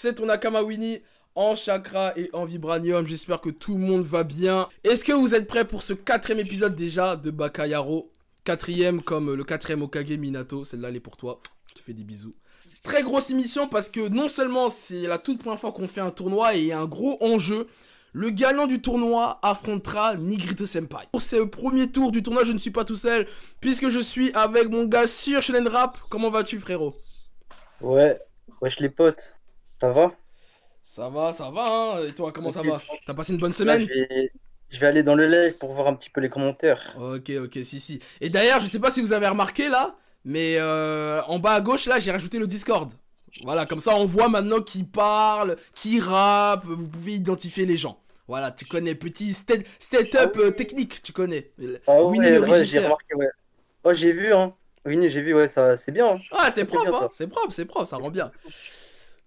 C'est ton Nakama Winnie en chakra et en vibranium. J'espère que tout le monde va bien. Est-ce que vous êtes prêts pour ce 4ème épisode déjà de Bakayaro? 4ème comme le 4ème Hokage Minato. Celle-là, elle est pour toi. Je te fais des bisous. Très grosse émission parce que non seulement c'est la toute première fois qu'on fait un tournoi et il y a un gros enjeu. Le gagnant du tournoi affrontera Nigrito Senpai. Pour ce premier tour du tournoi, je ne suis pas tout seul puisque je suis avec mon gars sur Shonen Rap. Comment vas-tu, frérot? Ouais, wesh les potes, ça va? Ça va, hein. Et toi, comment ça va? T'as passé une bonne Là, semaine? je vais aller dans le live pour voir un petit peu les commentaires. Ok, si. Et d'ailleurs, je sais pas si vous avez remarqué là, mais en bas à gauche là, j'ai rajouté le Discord. Voilà, comme ça on voit maintenant qui parle, qui rappe, vous pouvez identifier les gens. Voilà, tu connais, petit step-up technique, tu connais. Ah Winnie ouais, le ouais, j'ai régisseur. remarqué, ouais. Oh, j'ai vu, hein. Oui, j'ai vu, ouais, ça, c'est bien, hein. Ah, c'est Très, très bien, propre, hein, ça. c'est propre, ça rend bien.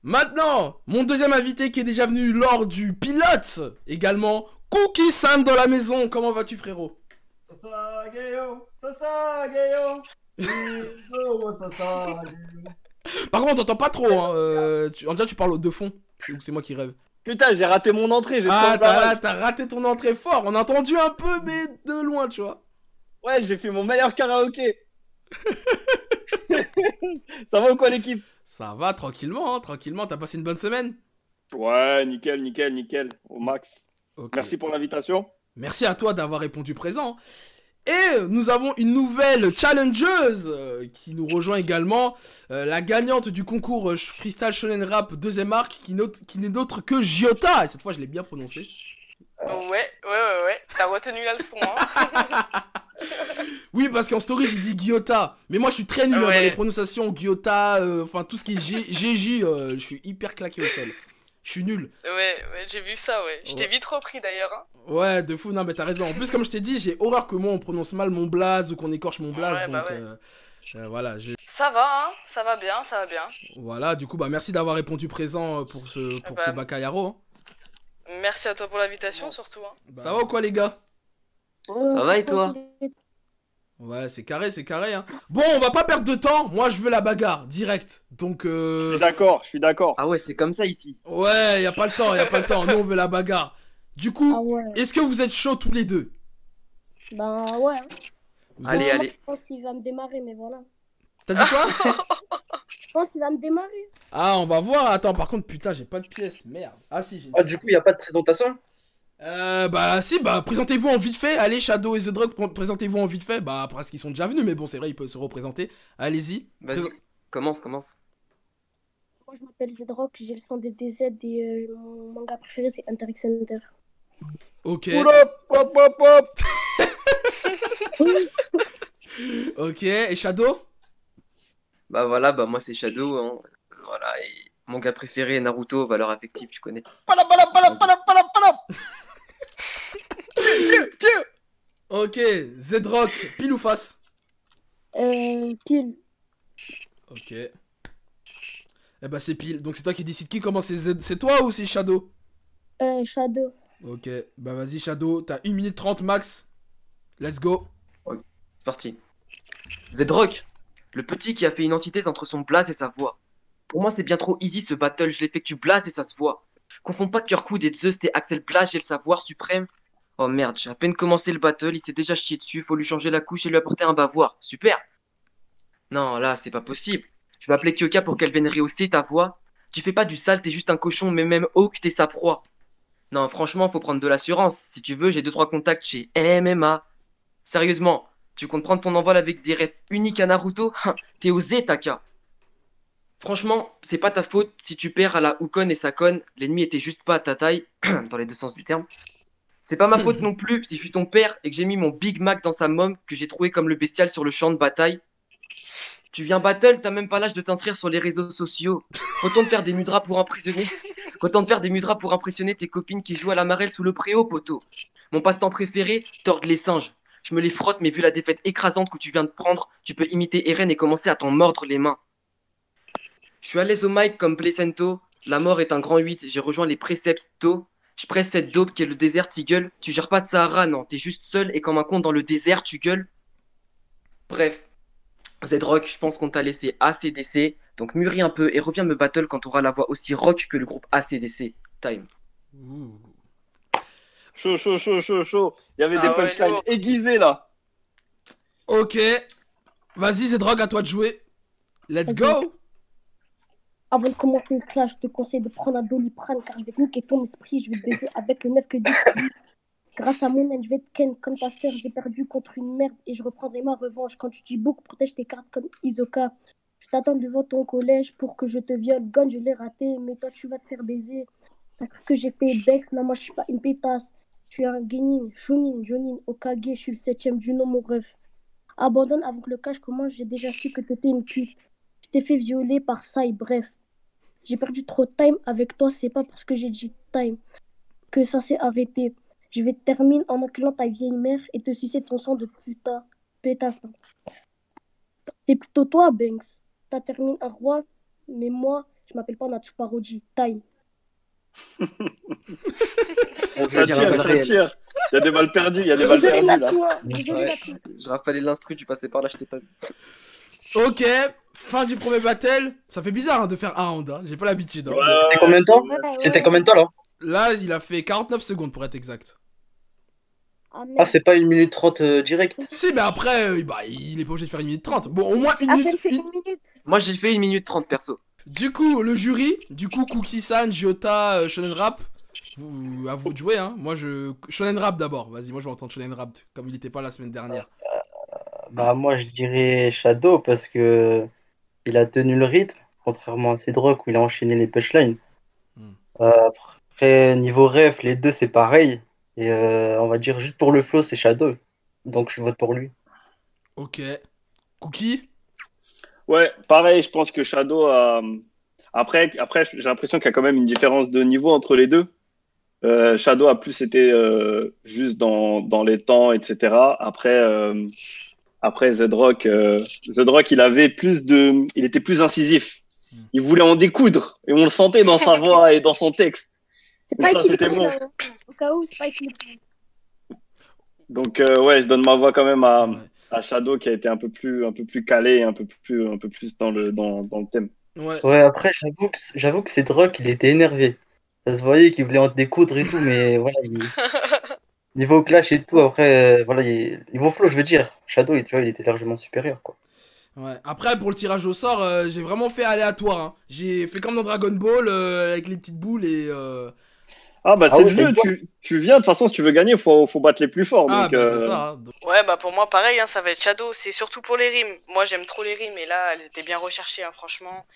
Maintenant, mon deuxième invité qui est déjà venu lors du pilote, également, Cookie-san dans la maison. Comment vas-tu, frérot? Sasageyo, Sasageyo, Izo Sasageyo. Par contre, on t'entend pas trop, hein. On dirait que tu parles de fond. Ou c'est moi qui rêve. Putain, j'ai raté mon entrée, j'ai Ah, trop le barrage. t'as raté ton entrée fort. On a entendu un peu, mais de loin, tu vois. Ouais, j'ai fait mon meilleur karaoké. Ça va ou quoi l'équipe? Ça va, tranquillement, hein, tranquillement. T'as passé une bonne semaine? Ouais, nickel, au max. Ok. Merci pour l'invitation. Merci à toi d'avoir répondu présent. Et nous avons une nouvelle challengeuse qui nous rejoint également. La gagnante du concours Freestyle Shonen Rap deuxième arc qui n'est d'autre que Giota. Et cette fois, je l'ai bien prononcé. Ouais. T'as retenu la leçon, hein. Oui, parce qu'en story, j'ai dit Giota. Mais moi, je suis très nul dans Ouais. les prononciations. Giota, enfin, tout ce qui est GJ, je suis hyper claqué au sol. Je suis nul. Ouais, j'ai vu ça, ouais. Je t'ai Ouais. vite repris d'ailleurs, hein. Ouais, de fou, non, mais t'as raison. En plus, comme je t'ai dit, j'ai horreur que moi, on prononce mal mon blaze ou qu'on écorche mon blaze. Ouais, donc, bah ouais. voilà, Ça va, hein. Ça va bien. voilà, du coup, bah, merci d'avoir répondu présent pour ce Bah, Bakayaro. Hein. Merci à toi pour l'invitation, surtout, hein. Ça va ou quoi, les gars? Ça va et toi? Ouais, c'est carré, hein. Bon, on va pas perdre de temps. Moi, je veux la bagarre, direct. Donc, Je suis d'accord. Ah ouais, c'est comme ça ici. ouais, y a pas le temps. Nous, on veut la bagarre. Du Ah coup, ouais, est-ce que vous êtes chauds tous les deux? ben ouais. Vous Allez, êtes- allez. Je pense qu'il va me démarrer, mais voilà. T'as dit quoi? Je pense qu'il va me démarrer. Ah, on va voir. Attends, par contre, putain, j'ai pas de pièce. Merde. Ah, si, j'ai une Ah, du coup, il n'y a pas de présentation? bah si, bah présentez-vous en vite fait. Allez, Shadow et The Drug, présentez-vous en vite fait. Bah parce qu'ils sont déjà venus, mais bon, c'est vrai, ils peuvent se représenter. Allez-y. Vas-y, commence. Moi, je m'appelle Zedrock, j'ai le sang des DZ et mon manga préféré, c'est Hunter x Hunter. Ok, Pull up, hop. ok. Et Shadow? Bah voilà, bah moi c'est Shadow, hein. Voilà, et mon gars préféré Naruto, valeur affective, tu connais. Palap. Pieu. Ok, Z-Rock, pile ou face? Pile. Ok. Eh bah c'est pile. Donc c'est toi qui décides qui commence. C'est toi ou c'est Shadow? Shadow. Ok, bah vas-y Shadow, t'as 1 minute 30 max. Let's go. C'est parti. Zedrock, le petit qui a fait une antithèse entre son blaze et sa voix. Pour moi, c'est bien trop easy ce battle, je l'effectue blaze et ça se voit. Confonds pas Kirkud et Zeus et Axel Blaze, j'ai le savoir suprême. Oh merde, j'ai à peine commencé le battle, il s'est déjà chié dessus, faut lui changer la couche et lui apporter un bavoir. Super. Non, là, c'est pas possible. Je vais appeler Kyoka pour qu'elle vienne rehausser ta voix. Tu fais pas du sale, t'es juste un cochon, mais même Hawk, t'es sa proie. Non, franchement, faut prendre de l'assurance. Si tu veux, j'ai 2-3 contacts chez MMA. Sérieusement, tu comptes prendre ton envol avec des rêves uniques à Naruto? T'es osé, Taka. Franchement, c'est pas ta faute si tu perds à la Ukon et Sakon. L'ennemi était juste pas à ta taille, dans les deux sens du terme. C'est pas ma faute non plus si je suis ton père et que j'ai mis mon Big Mac dans sa mom que j'ai trouvé comme le bestial sur le champ de bataille. Tu viens battle, t'as même pas l'âge de t'inscrire sur les réseaux sociaux. Retourne faire des mudras pour impressionner. Retourne faire des mudras pour impressionner tes copines qui jouent à la marelle sous le préau, poteau. Mon passe-temps préféré, tordre les singes. Je me les frotte, mais vu la défaite écrasante que tu viens de prendre, tu peux imiter Eren et commencer à t'en mordre les mains. Je suis à l'aise au mic comme Placento. La mort est un grand 8, j'ai rejoint les préceptes tôt. Je presse cette dope qui est le désert, tu gueules. Tu gères pas de Sahara, non, t'es juste seul et comme un con dans le désert, tu gueules. Bref, Z-Rock, je pense qu'on t'a laissé assez d'essais. Donc mûris un peu et reviens me battle quand t'auras la voix aussi rock que le groupe AC/DC. Time. Ouh. Chaud, chaud, chaud, chaud, chaud. Il y avait Ah des ouais, punchlines lourd. aiguisées là. Ok. Vas-y, Zedrog, à toi de jouer. Let's Vas-y. go. Avant de commencer une clash, je te conseille de prendre un Doliprane car je vais te niquer ton esprit. Je vais te baiser avec le 9 que 10. Grâce à mon aide, je vais te ken comme ta sœur. J'ai perdu contre une merde et je reprendrai ma revanche. Quand tu dis book, protège tes cartes comme Isoka. Je t'attends devant ton collège pour que je te viole. Gun, je l'ai raté, mais toi tu vas te faire baiser. T'as cru que j'étais Dex? Non, moi je suis pas une pétasse. Je suis un Genin, Jonin, Okage. Je suis le 7ème du nom, mon ref. Abandonne avant que le cash commence. J'ai déjà su que t'étais une pute. Je t'ai fait violer par Sai, bref. J'ai perdu trop de time avec toi, c'est pas parce que j'ai dit time que ça s'est arrêté. Je vais te terminer en enculant ta vieille mère et te sucer ton sang de putain. Pétasse. C'est plutôt toi, Banks. T'as terminé un roi, mais moi, je m'appelle pas Natsuparoji. Time. On Ça va dire un tire, peu ça réel. tire. Il y a des balles perdues, il y a des balles Désolé, perdues là. Natsu, hein. Désolé, Ouais. Natsu. Je rafalais l'instru, tu passais par là, je t'ai pas vu. Ok. Fin du premier battle. Ça fait bizarre hein, de faire un round. Hein. J'ai pas l'habitude. Hein. C'était combien de temps? Ouais, C'était ouais. combien de temps là? Là, il a fait 49 secondes pour être exact. Ah, Ah, merde. c'est pas 1 minute 30 direct. Si, mais après, bah, il est pas obligé de faire 1 minute 30. Bon, au moins 1 Ah, minute. ça fait une- 1 minute. Moi j'ai fait 1 minute 30 perso. Du coup, le jury, Cookie-san, Jota, Shonen Rap, à vous de jouer, hein. Moi, Shonen Rap d'abord, vas-y, moi je vais entendre Shonen Rap, comme il était pas la semaine dernière. Bah, moi, je dirais Shadow parce que il a tenu le rythme, contrairement à Cedroc où il a enchaîné les punchlines. Hmm. Après, niveau ref, les deux c'est pareil. Et on va dire juste pour le flow, c'est Shadow. Donc je vote pour lui. Ok. Cookie? Ouais, pareil, je pense que Shadow a. Après j'ai l'impression qu'il y a quand même une différence de niveau entre les deux. Shadow a plus été juste dans les temps, etc. Après Zedrock, il était plus incisif. Il voulait en découdre et on le sentait dans sa voix et dans son texte. C'est pas Ça, c'était équilibré, bon. là. Au cas où, c'est pas équilibré. Donc ouais, je donne ma voix quand même à, Ouais. à Shadow qui a été un peu plus calé, un peu plus dans le thème. Ouais. Ouais, après, j'avoue que Cedroc, il était énervé. Ça se voyait qu'il voulait en découdre et tout, mais voilà, niveau clash et tout, après, voilà, niveau flow, je veux dire, Shadow, tu vois, il était largement supérieur, quoi. Ouais. Après, pour le tirage au sort, j'ai vraiment fait aléatoire. Hein. J'ai fait comme dans Dragon Ball, avec les petites boules et. Ah bah Ah c'est oui, le jeu, tu viens, de toute façon si tu veux gagner, faut battre les plus forts. Ah, donc, bah c'est ça. Hein. Donc, Ouais, bah pour moi, pareil, hein, ça va être Shadow. C'est surtout pour les rimes. Moi, j'aime trop les rimes et là, elles étaient bien recherchées, hein, franchement.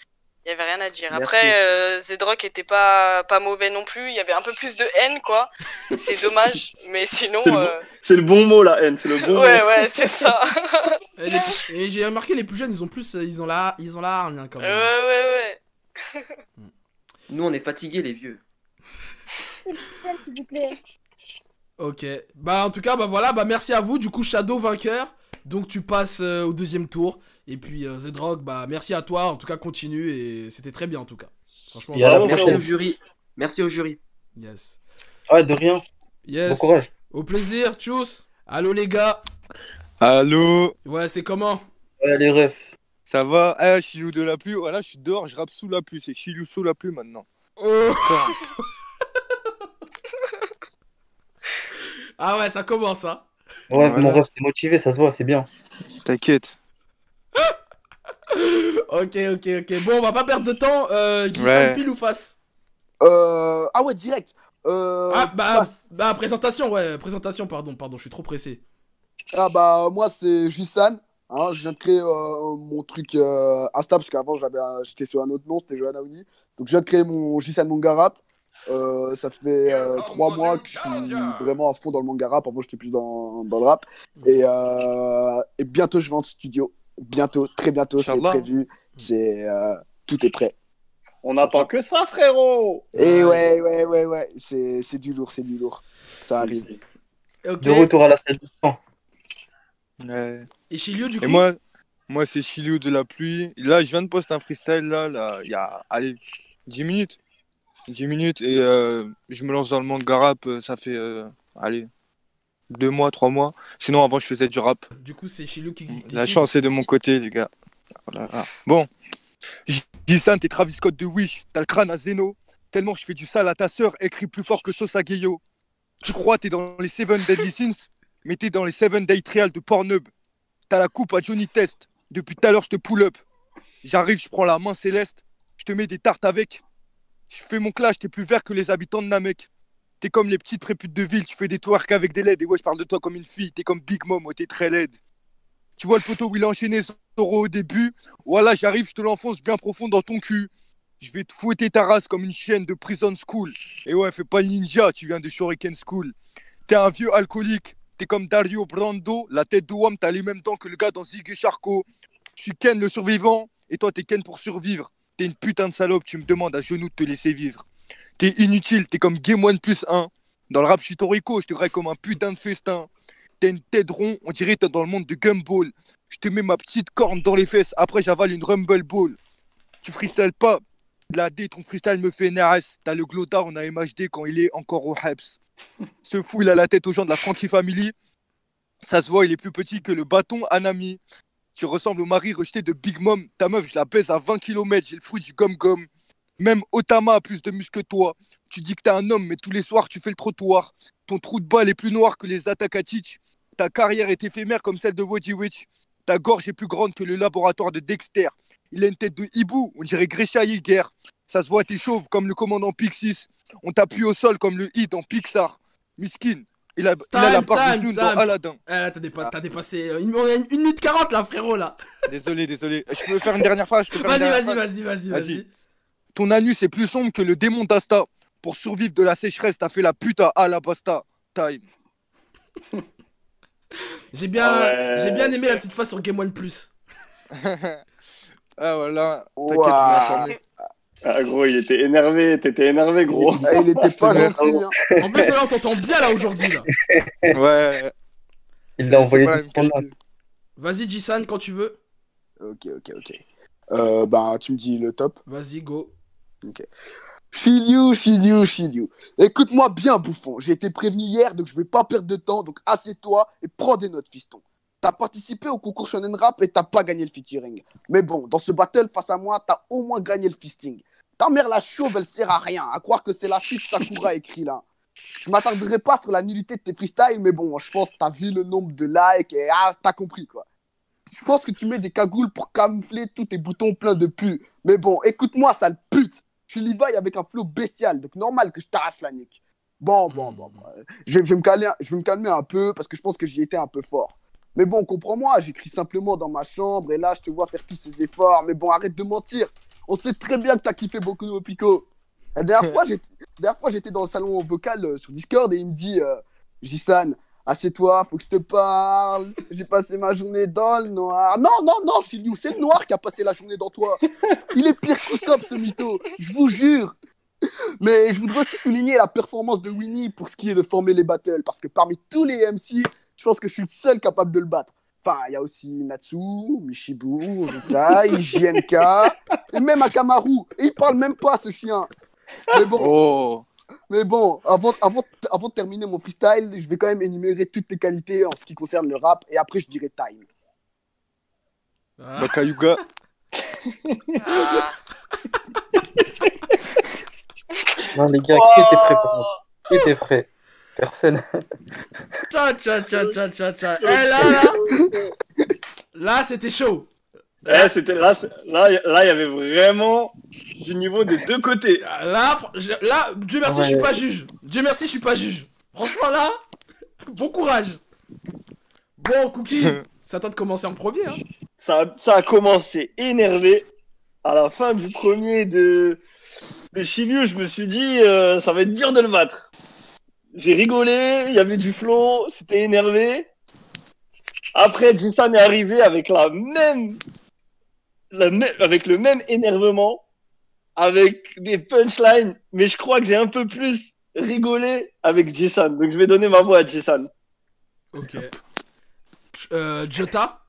Il y avait rien à dire. Merci. Après, Zedrock était pas mauvais non plus. Il y avait un peu plus de haine, quoi. C'est dommage, mais sinon. C'est le bon mot la haine, c'est le bon Ouais, mot. ouais, c'est ça. et j'ai remarqué les plus jeunes, ils ont la hargne hein, quand Ouais, même. ouais. Nous on est fatigués les vieux. S'il vous plaît. Ok. Bah en tout cas, bah voilà, bah merci à vous. Du coup, Shadow vainqueur. Donc tu passes au deuxième tour. Et puis Zedrock, bah merci à toi. En tout cas, continue et c'était très bien en tout cas. Franchement. Et à la Bravo, Merci prochaine. au jury. Merci au jury. Yes. Ouais, de rien. Yes. Bon courage. Au plaisir, tchuss. Allô les gars. Allô, Ouais, c'est comment? Ouais, les refs. ça va? Eh, Chilou de la pluie. Voilà, je suis dehors, je rappe sous la pluie. C'est Chilou sous la pluie maintenant. Oh. Ah ouais, ça commence hein. Ouais, Voilà. mon ref, c'est motivé, ça se voit, c'est bien. T'inquiète. Ok. Bon, on va pas perdre de temps. Je dis ça Ouais. pile ou face? Ah ouais, direct. Ah bah, Face. bah présentation, ouais. Présentation, pardon, je suis trop pressé. Ah bah moi c'est Jussan. Hein, je viens de créer mon truc Insta parce qu'avant j'étais sur un autre nom, c'était Johanna Oni. Donc je viens de créer mon Jussan Manga Rap. Ça fait 3 mois que je suis vraiment à fond dans le manga rap. Avant j'étais plus dans le rap. Et bientôt je vais en studio. Bientôt, très bientôt, c'est Inch'Allah. prévu. Tout est prêt. On attend que ça frérot. Et ouais, c'est du lourd, c'est du lourd. Ça arrive. Ok. De retour à la salle de sang. Ouais. Et Chilio, du coup? Et moi c'est Chilou de la pluie. Là, je viens de poster un freestyle là, il y a, allez, 10 minutes. 10 minutes et je me lance dans le manga rap, ça fait, allez, 2 mois, 3 mois. Sinon, avant, je faisais du rap. Du coup, c'est Chilio qui La décide. chance est de mon côté, les gars. Voilà. Bon, Jisan, t'es Travis Scott de Wish, t'as le crâne à Zeno. Tellement je fais du sale à ta sœur, écrit plus fort que Sosa Gayo. Tu crois t'es dans les 7 Deadly Sins, mais t'es dans les 7 Day Trial de Pornhub. T'as la coupe à Johnny Test. Depuis tout à l'heure, je te pull up. J'arrive, je prends la main céleste. Je te mets des tartes avec. Je fais mon clash, t'es plus vert que les habitants de Namek. T'es comme les petites préputes de ville, tu fais des twerks avec des LED. Et ouais, je parle de toi comme une fille. T'es comme Big Mom, ouais, t'es très laide. Tu vois le poteau où il a enchaîné Zoro au début. Voilà, j'arrive, je te l'enfonce bien profond dans ton cul. Je vais te fouetter ta race comme une chienne de prison school. Et ouais, fais pas le ninja, tu viens de Shuriken School. T'es un vieux alcoolique. T'es comme Dario Brando, la tête de Wam, t'as les mêmes dents que le gars dans Zig et Charcot. Je suis Ken le survivant, et toi t'es Ken pour survivre. T'es une putain de salope, tu me demandes à genoux de te laisser vivre. T'es inutile, t'es comme Game One plus 1. Dans le rap, je suis Toriko, je te graille comme un putain de festin. T'as une tête rond, on dirait t'es dans le monde de Gumball. Je te mets ma petite corne dans les fesses, après j'avale une Rumble Ball. Tu freestyles pas, la D, ton freestyle me fait NRS. T'as le glotard, on a MHD quand il est encore au Habs. Ce fou, il a la tête aux gens de la Frankie Family. Ça se voit, il est plus petit que le bâton Anami. Tu ressembles au mari rejeté de Big Mom. Ta meuf, je la pèse à 20 km, j'ai le fruit du gom-gom. Même Otama a plus de muscles que toi. Tu dis que t'es un homme, mais tous les soirs, tu fais le trottoir. Ton trou de balle est plus noir que les attaques à Teach. Ta carrière est éphémère comme celle de Woji Witch. Ta gorge est plus grande que le laboratoire de Dexter. Il a une tête de hibou, on dirait Grisha Yeager. Ça se voit, t'es chauve comme le commandant Pixis. On t'appuie au sol comme le hit dans Pixar. Miskin, il a la barre de June dans Aladdin. Ah, là, t'as dépassé. On a 1 minute 40 là, frérot, là. Désolé. Je peux faire une dernière phrase. Vas-y. Ton anus est plus sombre que le démon d'Asta. Pour survivre de la sécheresse, t'as fait la pute à Alabasta. Time. J'ai bien aimé la petite fois sur Game One Plus. Ah voilà, t'inquiète, Wow. tu m'as informé. Ah gros, il était énervé, t'étais énervé gros. Ah, il était pas gentil. Hein. En plus, là, on t'entend bien là aujourd'hui. Là. Ouais. Il l'a envoyé C'est pas de la son même âme. qualité. Vas-y, Jisan, quand tu veux. Ok. Bah, tu me dis le top. Vas-y, go. Shiryu. Écoute-moi bien, bouffon. J'ai été prévenu hier, donc je vais pas perdre de temps. Donc assieds-toi et prends des notes, fiston. T'as participé au concours Shonen Rap et t'as pas gagné le featuring. Mais bon, dans ce battle, face à moi, t'as au moins gagné le fisting. Ta mère la chauve, elle sert à rien. À croire que c'est la fille de Sakura écrit là. Je m'attarderai pas sur la nullité de tes freestyles, mais bon, je pense que t'as vu le nombre de likes et t'as compris quoi. Je pense que tu mets des cagoules pour camoufler tous tes boutons pleins de pus. Mais bon, écoute-moi, sale pute. Je suis Levi avec un flow bestial, donc normal que je t'arrache la nuque. Bon. Je vais me calmer un peu parce que je pense que j'y étais un peu fort. Mais bon, comprends-moi, j'écris simplement dans ma chambre et là, je te vois faire tous ces efforts. Mais bon, arrête de mentir. On sait très bien que t'as kiffé beaucoup de Pico. La dernière fois, j'étais dans le salon vocal sur Discord et il me dit Jisan, assieds-toi, faut que je te parle. J'ai passé ma journée dans le noir. Non, Shiryu, c'est le noir qui a passé la journée dans toi. Il est pire qu'Usopp, ce mytho, je vous jure. Mais je voudrais aussi souligner la performance de Winnie pour ce qui est de former les battles. Parce que parmi tous les MC, je pense que je suis le seul capable de le battre. Enfin, il y a aussi Natsu, Mishibu, Rikai, JNK, et même Akamaru. Et il parle même pas, ce chien. Mais bon, avant de terminer mon freestyle, je vais quand même énumérer toutes les qualités en ce qui concerne le rap. Et après, je dirai time. Bakayuga. Non, les gars, qui était prêt pour moi? Qui était prêt? Personne. Tcha. Là, c'était chaud. C'était là, il y avait vraiment du niveau des deux côtés. Là, Dieu merci, je suis pas juge. Franchement, là, bon courage. Bon, Cookie, ça tente de commencer en premier. Hein. Ça a commencé énervé. À la fin du premier de Shiryu, je me suis dit, ça va être dur de le battre. J'ai rigolé, il y avait du flow, c'était énervé. Après, Jisan est arrivé avec avec le même énervement, avec des punchlines, mais je crois que j'ai un peu plus rigolé avec Jisan. Donc je vais donner ma voix à Jisan. Ok. Jota?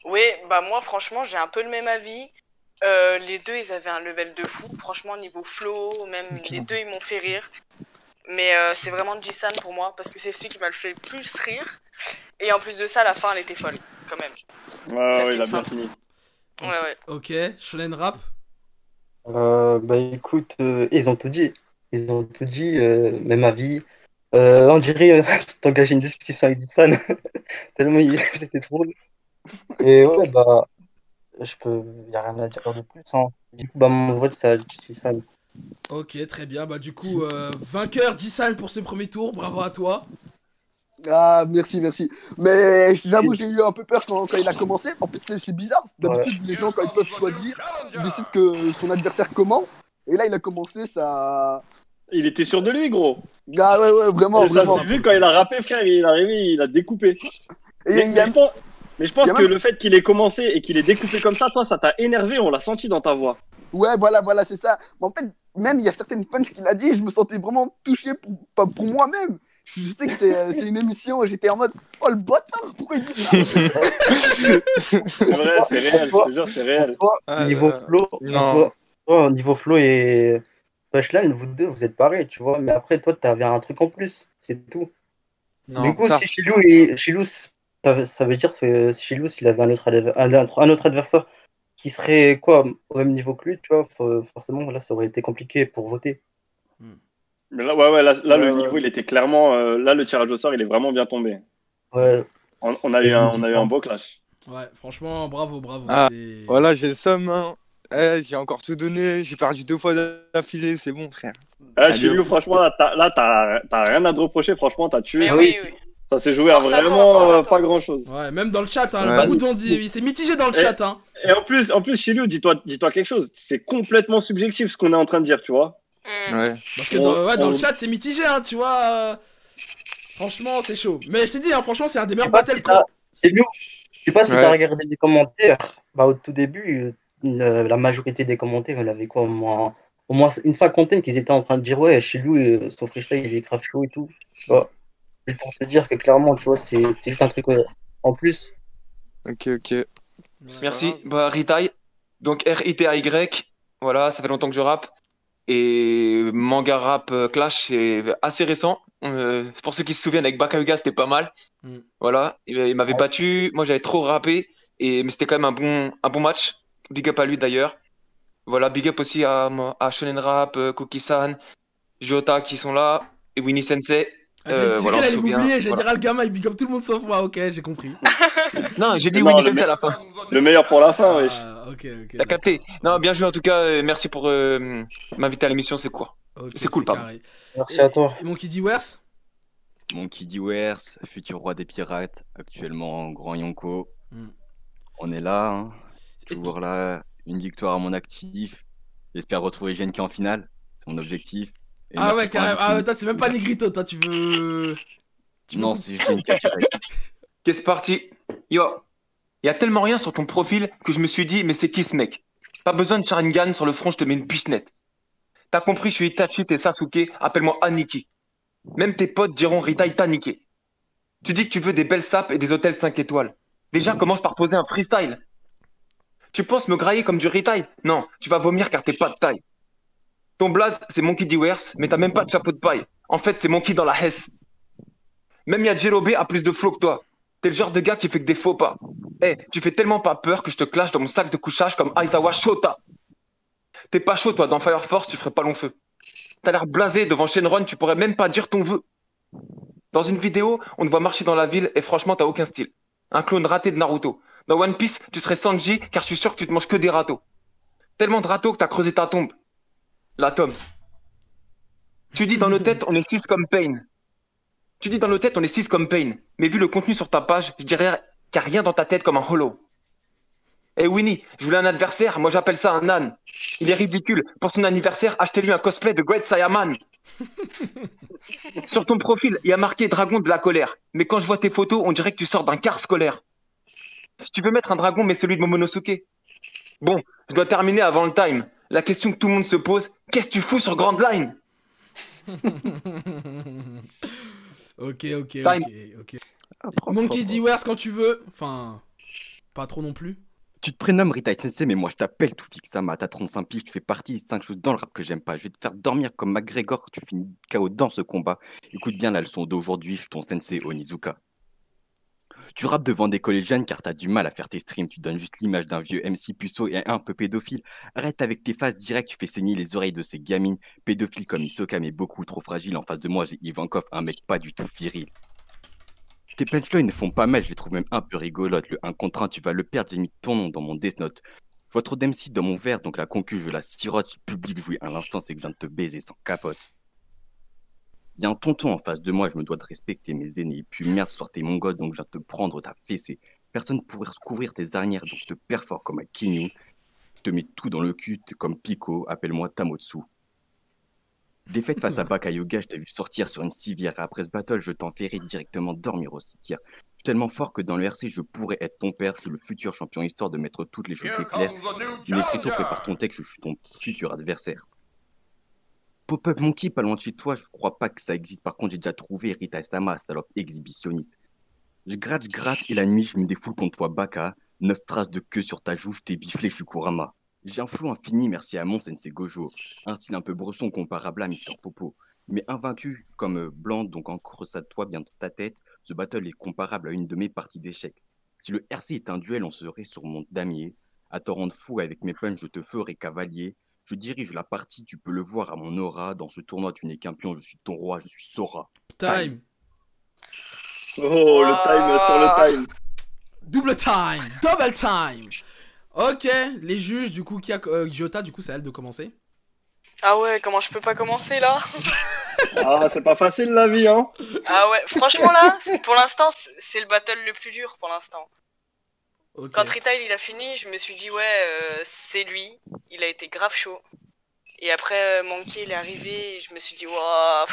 Oui, bah moi franchement j'ai un peu le même avis. Les deux ils avaient un level de fou. Franchement niveau flow, même les deux ils m'ont fait rire. Mais c'est vraiment Jisan pour moi parce que c'est celui qui m'a le fait le plus rire. Et en plus de ça, la fin elle était folle quand même. Ouais, il a bien fini. Ouais. Ok, shonen rap. Bah écoute, ils ont tout dit. Ils ont tout dit, même avis. On dirait t'engager une discussion avec Dusan, tellement c'était drôle. Et ouais, bah, y a rien à dire de plus, hein. Du coup, bah, mon vote, c'est à Dusan. Ok, très bien. Bah, du coup, vainqueur Jisan pour ce premier tour. Bravo à toi. Ah, merci, merci. Mais j'avoue, j'ai eu un peu peur quand il a commencé. En plus, c'est bizarre. Ouais. D'habitude, les gens, quand ils peuvent choisir, ils décident que son adversaire commence. Et là, il a commencé, ça. Il était sûr de lui, gros. Ah ouais, vraiment, Et ça vraiment. s'est vu quand il a rappé, frère, il est arrivé, il a découpé. Et Mais, il y a- mais je pense il y a que même- le fait qu'il ait commencé et qu'il ait découpé comme ça, ça t'a énervé, on l'a senti dans ta voix. Ouais, voilà, c'est ça. Mais en fait, même il y a certaines punches qu'il a dit, je me sentais vraiment touché pas pour moi-même. Je sais que c'est une émission, j'étais en mode, oh le bâtard, pourquoi il dit ça? C'est vrai, c'est réel, je te jure, c'est réel. Toi, niveau flow, non. toi, niveau flow et punchline, vous deux, vous êtes pareils, tu vois. Mais après, toi, t'avais un truc en plus, c'est tout. Non, Du coup, ça- si Chilou, ça veut dire que Chilou, s'il avait un autre adversaire qui serait quoi, au même niveau que lui, tu vois, forcément, là, ça aurait été compliqué pour voter. Mais là, ouais, là le Ouais. niveau, il était clairement. Là, le tirage au sort, il est vraiment bien tombé. Ouais, On a eu un beau clash. Ouais, franchement, bravo. Ah, c'est- Voilà, j'ai le seum, hein. J'ai encore tout donné, j'ai perdu 2 fois d'affilée, c'est bon, frère. Là, chez lui, franchement, t'as rien à te reprocher. Franchement, t'as tué. Mais oui. Ça s'est joué à Force à toi, vraiment force à toi. pas grand chose. Ouais, même dans le chat, hein, Ouais. beaucoup d'ont dit. Il s'est mitigé dans le Et- chat, hein. Et en plus, chez lui, dis-toi quelque chose. C'est complètement subjectif ce qu'on est en train de dire, tu vois. Ouais. Parce que On- dans on- le chat, c'est mitigé, hein, tu vois. Franchement, c'est chaud. Mais je t'ai dit, hein, franchement, c'est un des meilleurs Je sais pas battles si t'as- Chilou, je sais pas si Ouais. t'as regardé les commentaires. Bah, au tout début, la majorité des commentaires, il avait quoi, au moins une cinquantaine qui étaient en train de dire ouais, chez lui, son freestyle, il est grave chaud et tout. Tu vois. Juste pour te dire que clairement, tu vois, c'est juste un truc en plus. Ok. Merci. Bah, Ritai. Donc, R-I-T-A-Y. Voilà, ça fait longtemps que je rappe. Et manga rap clash, c'est assez récent. Pour ceux qui se souviennent, avec Bakayuga, c'était pas mal. Mm. Voilà, il m'avait battu. Moi, j'avais trop rappé. Mais c'était quand même un bon match. Big up à lui d'ailleurs. Voilà, big up aussi à Shonen Rap, Koki-san, Jota qui sont là, et Winnie Sensei. J'ai Voilà, cru on qu'il allait se souvient. m'oublier, j'ai Voilà. dit Algama, il big up tout le monde sauf moi, ok, j'ai compris. Non, j'ai dit Non, Winnie le Sensei à la fin. Le meilleur pour la fin, wesh. Ah, ok. T'as capté? Non, bien joué en tout cas. Merci pour m'inviter à l'émission, c'est court. Ok, C'est cool, pardon. carré. Merci à toi. Et mon qui dit Wers? Monkey D. Wers, futur roi des pirates, actuellement grand Yonko. Mm. On est là, hein. Et- Toujours là, une victoire à mon actif. J'espère retrouver GNK en finale, c'est mon objectif. Et Ah merci ouais, pour carrément. Ah, l'invite. toi, c'est même pas Negrito, toi, tu veux. Non, c'est GNK direct. Ok, c'est parti. Yo, il y a tellement rien sur ton profil que je me suis dit, mais c'est qui ce mec? Pas besoin de Sharingan sur le front, je te mets une pichenette. T'as compris, je suis Itachi, t'es Sasuke, appelle-moi Aniki. Même tes potes diront Ritai t'a niqué. Tu dis que tu veux des belles sapes et des hôtels 5 étoiles. Déjà, commence par poser un freestyle. Tu penses me grailler comme du Ritai? Non, tu vas vomir car t'es pas de taille. Ton blaze, c'est Monkey D. Wers, mais t'as même pas de chapeau de paille. En fait, c'est Monkey dans la Hesse. Même Yajirobe a plus de flow que toi. T'es le genre de gars qui fait que des faux pas. Eh, tu fais tellement pas peur que je te clash dans mon sac de couchage comme Aizawa Shota. T'es pas chaud, toi, dans Fire Force, tu ferais pas long feu. T'as l'air blasé devant Shenron, tu pourrais même pas dire ton vœu. Dans une vidéo, on te voit marcher dans la ville et franchement, t'as aucun style. Un clone raté de Naruto. Dans One Piece, tu serais Sanji car je suis sûr que tu te manges que des râteaux. Tellement de râteaux que t'as creusé ta tombe. L'atome. Tu dis dans nos têtes, on est 6 comme Pain. Tu dis dans nos têtes, on est 6 comme Pain. Mais vu le contenu sur ta page, je dirais qu'il n'y a rien dans ta tête comme un hollow. Eh Winnie, je voulais un adversaire, moi j'appelle ça un âne. Il est ridicule. Pour son anniversaire, achetez-lui un cosplay de Great Saiyaman. Sur ton profil, il y a marqué dragon de la colère. Mais quand je vois tes photos, on dirait que tu sors d'un car scolaire. Si tu veux mettre un dragon, mets celui de Momonosuke. Bon, je dois terminer avant le time. La question que tout le monde se pose, qu'est-ce que tu fous sur Grand Line? Ok. Propre, Monkey propre. dit Wers quand tu veux. Enfin, pas trop non plus. Tu te prénommes Ritai Sensei, mais moi je t'appelle tout Sama. T'as 35 piges, tu fais partie des 5 choses dans le rap que j'aime pas. Je vais te faire dormir comme McGregor, tu finis KO dans ce combat. Écoute bien la leçon d'aujourd'hui, je suis ton sensei Onizuka. Tu rappes devant des collégiennes car t'as du mal à faire tes streams. Tu donnes juste l'image d'un vieux MC puceau et un peu pédophile. Arrête avec tes faces directes, tu fais saigner les oreilles de ces gamines. Pédophile comme Hisoka mais beaucoup trop fragile. En face de moi, j'ai Ivankov, un mec pas du tout viril. Tes punchlines ne font pas mal, je les trouve même un peu rigolotes. Le 1 contre 1, tu vas le perdre, j'ai mis ton nom dans mon Death Note. Je vois trop d'MC dans mon verre, donc la concu, je la sirote. Si le public jouit à l'instant, c'est que je viens de te baiser sans capote. Il y a un tonton en face de moi, je me dois de respecter mes aînés. Et puis merde, soir t'es mon god, donc je viens te prendre ta fessée. Personne ne pourrait couvrir tes arrières, donc je te perfore comme un Kinyu. Je te mets tout dans le cul, t'es comme Pico, appelle-moi Tamotsu. Défaite face à Bakayuga, je t'ai vu sortir sur une civière. Après ce battle, je t'enverrai directement dormir au cimetière. Je suis tellement fort que dans le RC, je pourrais être ton père. Je suis le futur champion histoire de mettre toutes les choses claires. Tu m'écris tôt, prépare ton texte, je suis ton futur adversaire. Pop-up Monkey, pas loin de chez toi, je crois pas que ça existe. Par contre, j'ai déjà trouvé Rita Estama, salope exhibitionniste. Je gratte et la nuit, je me défoule contre toi, Baka. 9 traces de queue sur ta joue, je t'ai biflé, je suis Kurama. J'ai un flow infini, merci à mon sensei Gojo. Un style un peu bresson comparable à Mister Popo. Mais invaincu comme blanc, donc encore ça de toi bien dans ta tête, ce battle est comparable à une de mes parties d'échecs. Si le RC est un duel, on serait sur mon damier. À te rendre fou avec mes punchs, je te ferai cavalier. Je dirige la partie, tu peux le voir à mon aura. Dans ce tournoi, tu n'es qu'un pion, je suis ton roi, je suis Sora. Time. Oh, le time sur le time. Double time. Double time. Ok, les juges, du coup, qui a... Jota, du coup, c'est à elle de commencer. Ah ouais, comment je peux pas commencer là? Ah, c'est pas facile la vie, hein. Ah ouais, franchement là, pour l'instant, c'est le battle le plus dur pour l'instant. Okay. Quand Retail il a fini, je me suis dit ouais, c'est lui, il a été grave chaud. Et après, Monkey il est arrivé, et je me suis dit waouh,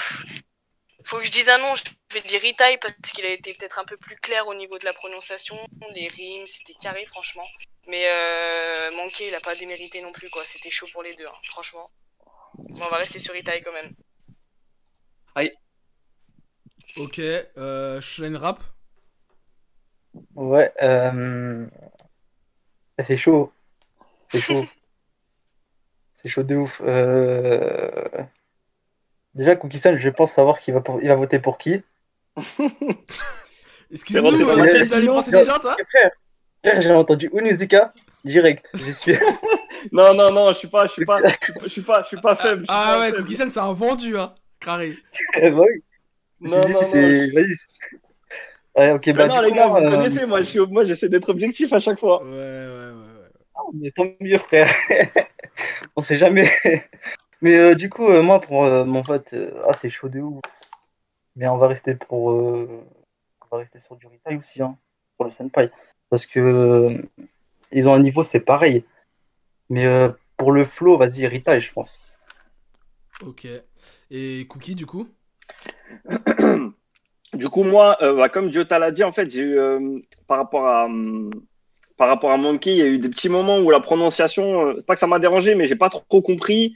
faut que je dise un nom, je vais dire Retail parce qu'il a été peut-être un peu plus clair au niveau de la prononciation, les rimes, c'était carré franchement. Mais Monkey il a pas démérité non plus quoi, c'était chaud pour les deux, hein, franchement. Bon, on va rester sur Retail quand même. Aïe. Ok, Shonen Rap. Ouais, c'est chaud. C'est chaud. C'est chaud de ouf. Déjà, Cookie-san, je pense savoir il va voter pour qui. Excuse-nous, tu as d'aller penser déjà, toi? Frère, j'ai entendu Unuzika direct. J'y suis. Non, je suis pas faible. Ah ouais, Cookie-san, c'est un vendu, hein. Carré. Bah oui. Non. Vas-y. Ouais, ok, bah non, les gars, vous connaissez, moi j'essaie d'être objectif à chaque fois. Ouais. Mais tant mieux, frère. On sait jamais. Mais du coup, moi, pour mon vote, c'est chaud de ouf. Mais on va rester sur du Retail aussi, hein, pour le Senpai. Parce que ils ont un niveau, c'est pareil. Mais pour le flow, vas-y, Retail, je pense. Ok. Et Cookie, du coup? Du coup, moi, comme Jota l'a dit, en fait, j'ai eu, par rapport à Monkey, il y a eu des petits moments où la prononciation, pas que ça m'a dérangé, mais j'ai pas trop compris.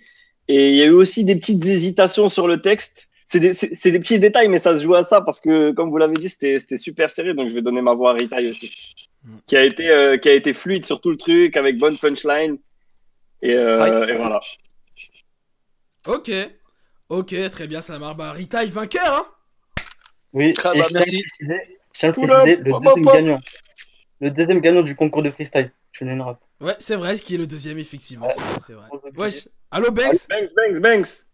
Et il y a eu aussi des petites hésitations sur le texte. C'est des petits détails, mais ça se joue à ça parce que, comme vous l'avez dit, c'était super serré. Donc, je vais donner ma voix à Retail aussi, qui a été fluide sur tout le truc, avec bonne punchline. Et voilà. Ok, très bien, ça marche. Bah, Retail vainqueur, hein? Oui, Ah, et bah, je merci. tiens à préciser le deuxième gagnant du concours de freestyle. Shonen Rap. Ouais, c'est vrai, qui est le deuxième, effectivement. Ouais, c'est vrai. sans oublier. Wesh. Allô, Banks? Banks.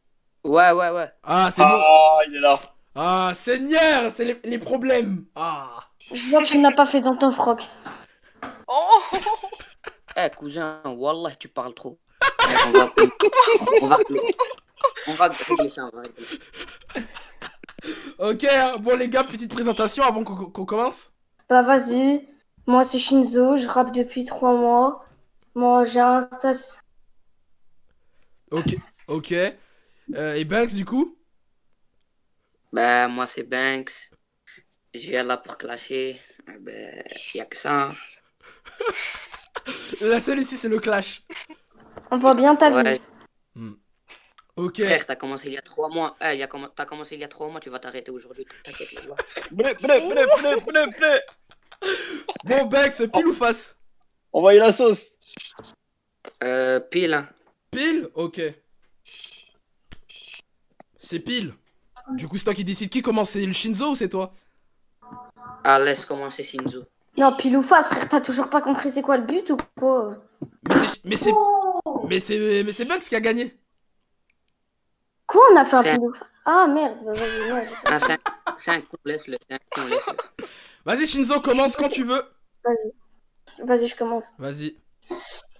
Ouais. Ah, c'est bon. Ah, il est là. Ah, Seigneur, c'est les problèmes. Ah. Je vois que tu n'as pas fait dans ton froc. Oh. Eh cousin, wallah tu parles trop. On va régler ça, Ok, bon les gars, petite présentation avant qu'on commence. Bah vas-y, moi c'est Shinzo, je rappe depuis 3 mois. Moi j'ai un stas. Ok. Et Banks du coup? Bah moi c'est Banks. Je viens là pour clasher. Ben y'a que ça. Hein. La seule ici c'est le clash. On voit bien ta vie. Ok. Frère, t'as commencé il y a 3 mois. T'as commencé il y a 3 mois, tu vas t'arrêter aujourd'hui. T'inquiète, les gars. Blé. Bon, Banks, pile ou face? Envoyez la sauce. Pile, hein. Pile? Ok. C'est pile. Du coup, c'est toi qui décide qui commence, c'est le Shinzo ou c'est toi? Ah, laisse commencer Shinzo. Non, pile ou face, frère, t'as toujours pas compris c'est quoi le but ou quoi? Mais c'est Bugs qui a gagné. Quoi, on a fait un C'est un- pile ou face? Ah merde, vas-y, merde. Ah, 5 laisse-le. Vas-y, Shinzo, commence quand tu veux. Vas-y, je commence. Vas-y.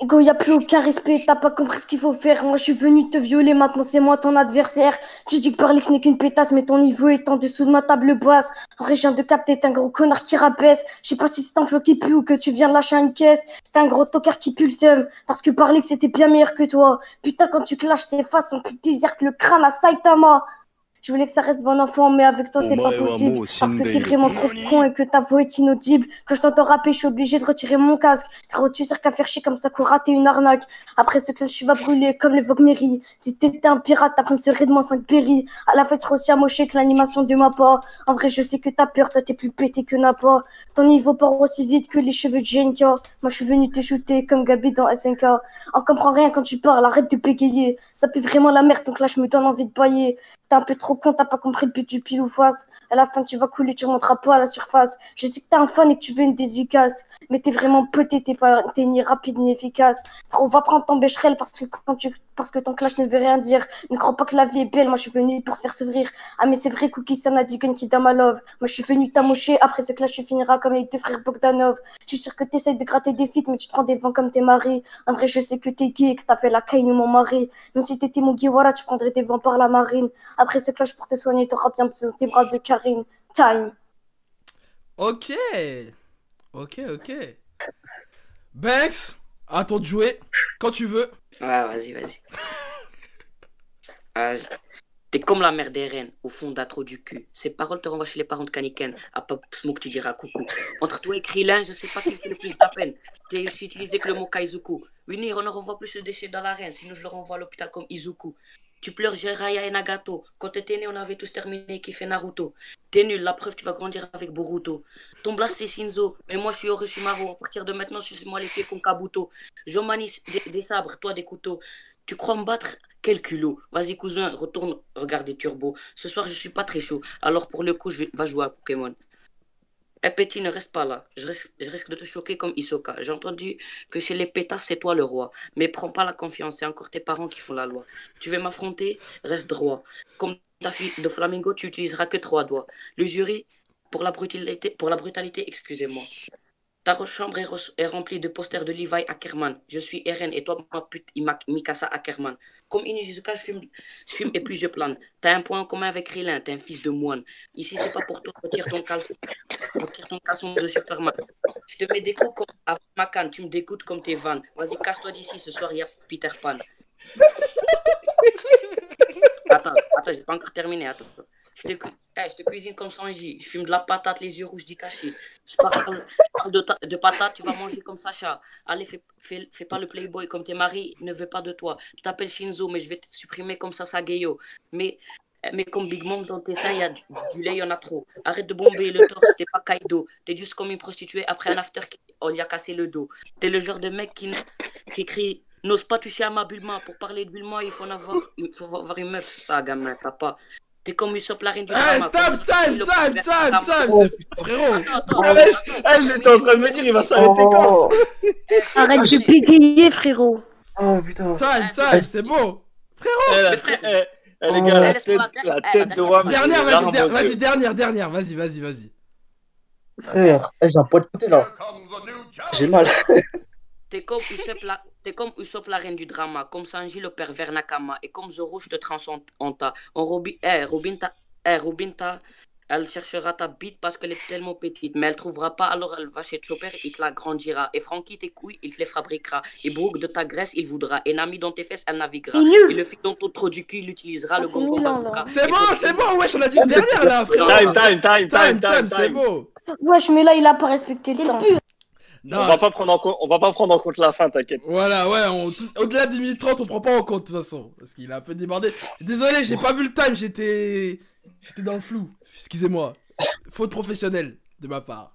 Ego, y a plus aucun respect, t'as pas compris ce qu'il faut faire. Moi, je suis venu te violer, maintenant c'est moi ton adversaire. Tu dis que Parlix n'est qu'une pétasse, mais ton niveau est en dessous de ma table basse. En vrai, je viens de capter, t'es un gros connard qui rabaisse. Je sais pas si c'est un flot qui pue ou que tu viens de lâcher une caisse. T'es un gros tocard qui pue le seum, parce que Parlix était bien meilleur que toi. Putain, quand tu clashes tes faces, on peut déserte le crâne à Saitama. Je voulais que ça reste bon enfant, mais avec toi, c'est pas possible. Parce que t'es vraiment trop con et que ta voix est inaudible. Que je t'entends rapper, je suis obligé de retirer mon casque. Frérot, tu sais qu'à faire chier comme ça, qu'on rater une arnaque. Après ce clash, tu vas brûler comme les Vogue Mary. Si t'étais un pirate, t'as me serait de moins 5 péris. À la fête, je serai aussi amoché que l'animation de ma part. En vrai, je sais que t'as peur, toi, t'es plus pété que Napa. Ton niveau part aussi vite que les cheveux de Jenka. Moi, je suis venu te shooter comme Gabi dans SNK. On comprend rien quand tu parles, arrête de bégayer. Ça pue vraiment la merde, ton clash me donne envie de bailler. T'es un peu trop con, t'as pas compris le but du pile ou face. À la fin, tu vas couler, tu remonteras pas à la surface. Je sais que t'es un fan et que tu veux une dédicace. Mais t'es vraiment pété, t'es ni rapide ni efficace. Frérot, va prendre ton bécherel parce que ton clash ne veut rien dire. Ne crois pas que la vie est belle, moi je suis venu pour te faire s'ouvrir. Ah, mais c'est vrai, Cookie, ça n'a dit qui dans ma love. Moi je suis venu t'amocher, après ce clash, tu finiras comme les deux frères Bogdanov. Je suis sûr que t'essayes de gratter des feats, mais tu te prends des vents comme tes maris. En vrai, je sais que t'es gay, que t'appelles la Kainu mon mari. Même si t'étais mon Giwara, tu prendrais des vents par la marine. Après ce clash, pour te soigner, t'auras bien besoin tes bras de Karine. Time. Ok. Banks, à toi de jouer. Quand tu veux. Ouais, vas-y. Vas-y. T'es comme la mère des reines, au fond d'un trou du cul. Ces paroles te renvoient chez les parents de Kaniken. À Pop Smoke, tu diras coucou. Entre toi et Krillin, je sais pas qui fait le plus de la peine. T'es aussi utilisé que le mot Kaizuku. Winnie, on ne renvoie plus ce déchet dans l'arène, sinon je le renvoie à l'hôpital comme Izuku. Tu pleures Jiraiya et Nagato. Quand t'étais né, on avait tous terminé qui fait Naruto. T'es nul, la preuve, tu vas grandir avec Boruto. Ton blast, c'est Shinzo, mais moi, je suis Orochimaru. À partir de maintenant, suce-moi les pieds comme Kabuto. Je manie des sabres, toi des couteaux. Tu crois me battre? Quel culot. Vas-y, cousin, retourne regarder Turbo. Ce soir, je suis pas très chaud. Alors, pour le coup, va jouer à Pokémon. Eh, petit, ne reste pas là. Je risque de te choquer comme Hisoka. J'ai entendu que chez les pétasses, c'est toi le roi. Mais prends pas la confiance, c'est encore tes parents qui font la loi. Tu veux m'affronter? Reste droit. Comme ta fille de Flamingo, tu utiliseras que 3 doigts. Le jury, pour la brutalité, excusez-moi. Ta chambre est remplie de posters de Levi Ackerman. Je suis Eren et toi, ma pute, Mikasa Ackerman. Comme Inizuka, je fume et puis je plane. T'as un point en commun avec Krillin, t'es un fils de moine. Ici, c'est pas pour toi, retire ton caleçon de Superman. Je te mets des coups comme à ma canne, tu me dégoûtes comme tes vannes. Vas-y, casse-toi d'ici, ce soir, il y a Peter Pan. Attends, j'ai pas encore terminé, attends. Je te cuisine comme Sanji. Je fume de la patate, les yeux rouges d'Itachi. Je parle de patate, tu vas manger comme Sacha. Allez, fais pas le playboy comme tes maris ne veut pas de toi. Tu t'appelles Shinzo, mais je vais te supprimer comme Sasageyo. Mais comme Big Mom dans tes seins, il y a du lait, il y en a trop. Arrête de bomber le torse, t'es pas Kaido. T'es juste comme une prostituée après un after on lui a cassé le dos. T'es le genre de mec qui crie « N'ose pas toucher à ma Bulma. Pour parler de Bulma, il faut avoir une meuf. » Ça, gamin, t'as pas... T'es comme Usopp la reine du drama. Stop, time, frérot. J'étais en train de me dire, il va s'arrêter quand? Arrête de bégayer, frérot. Oh putain. Time, c'est bon. Frérot. Les gars, la tête de Wam. Dernière, vas-y. Frère, j'ai un poids de côté là. J'ai mal. T'es comme Usopp la reine du drama, comme Sanji le pervers Nakama, et comme Zoro je te transcende en ta. Robin, elle cherchera ta bite parce qu'elle est tellement petite, mais elle trouvera pas, alors elle va chez Chopper, il te la grandira. Et Frankie, tes couilles, il te les fabriquera. Et Brooke, de ta graisse, il voudra. Et Nami, dans tes fesses, elle naviguera. Et le fil dans ton trou du cul, il utilisera le gongon bazooka. C'est bon, wesh, on a dit une dernière là, frérot. Time, c'est bon. Wesh, mais là, il a pas respecté le temps. Non. On va pas prendre en compte la fin, t'inquiète. Voilà, ouais, au-delà de 10h30, on prend pas en compte de toute façon. Parce qu'il a un peu débordé. Désolé, j'ai pas vu le time, j'étais dans le flou. Excusez-moi. Faute professionnelle de ma part.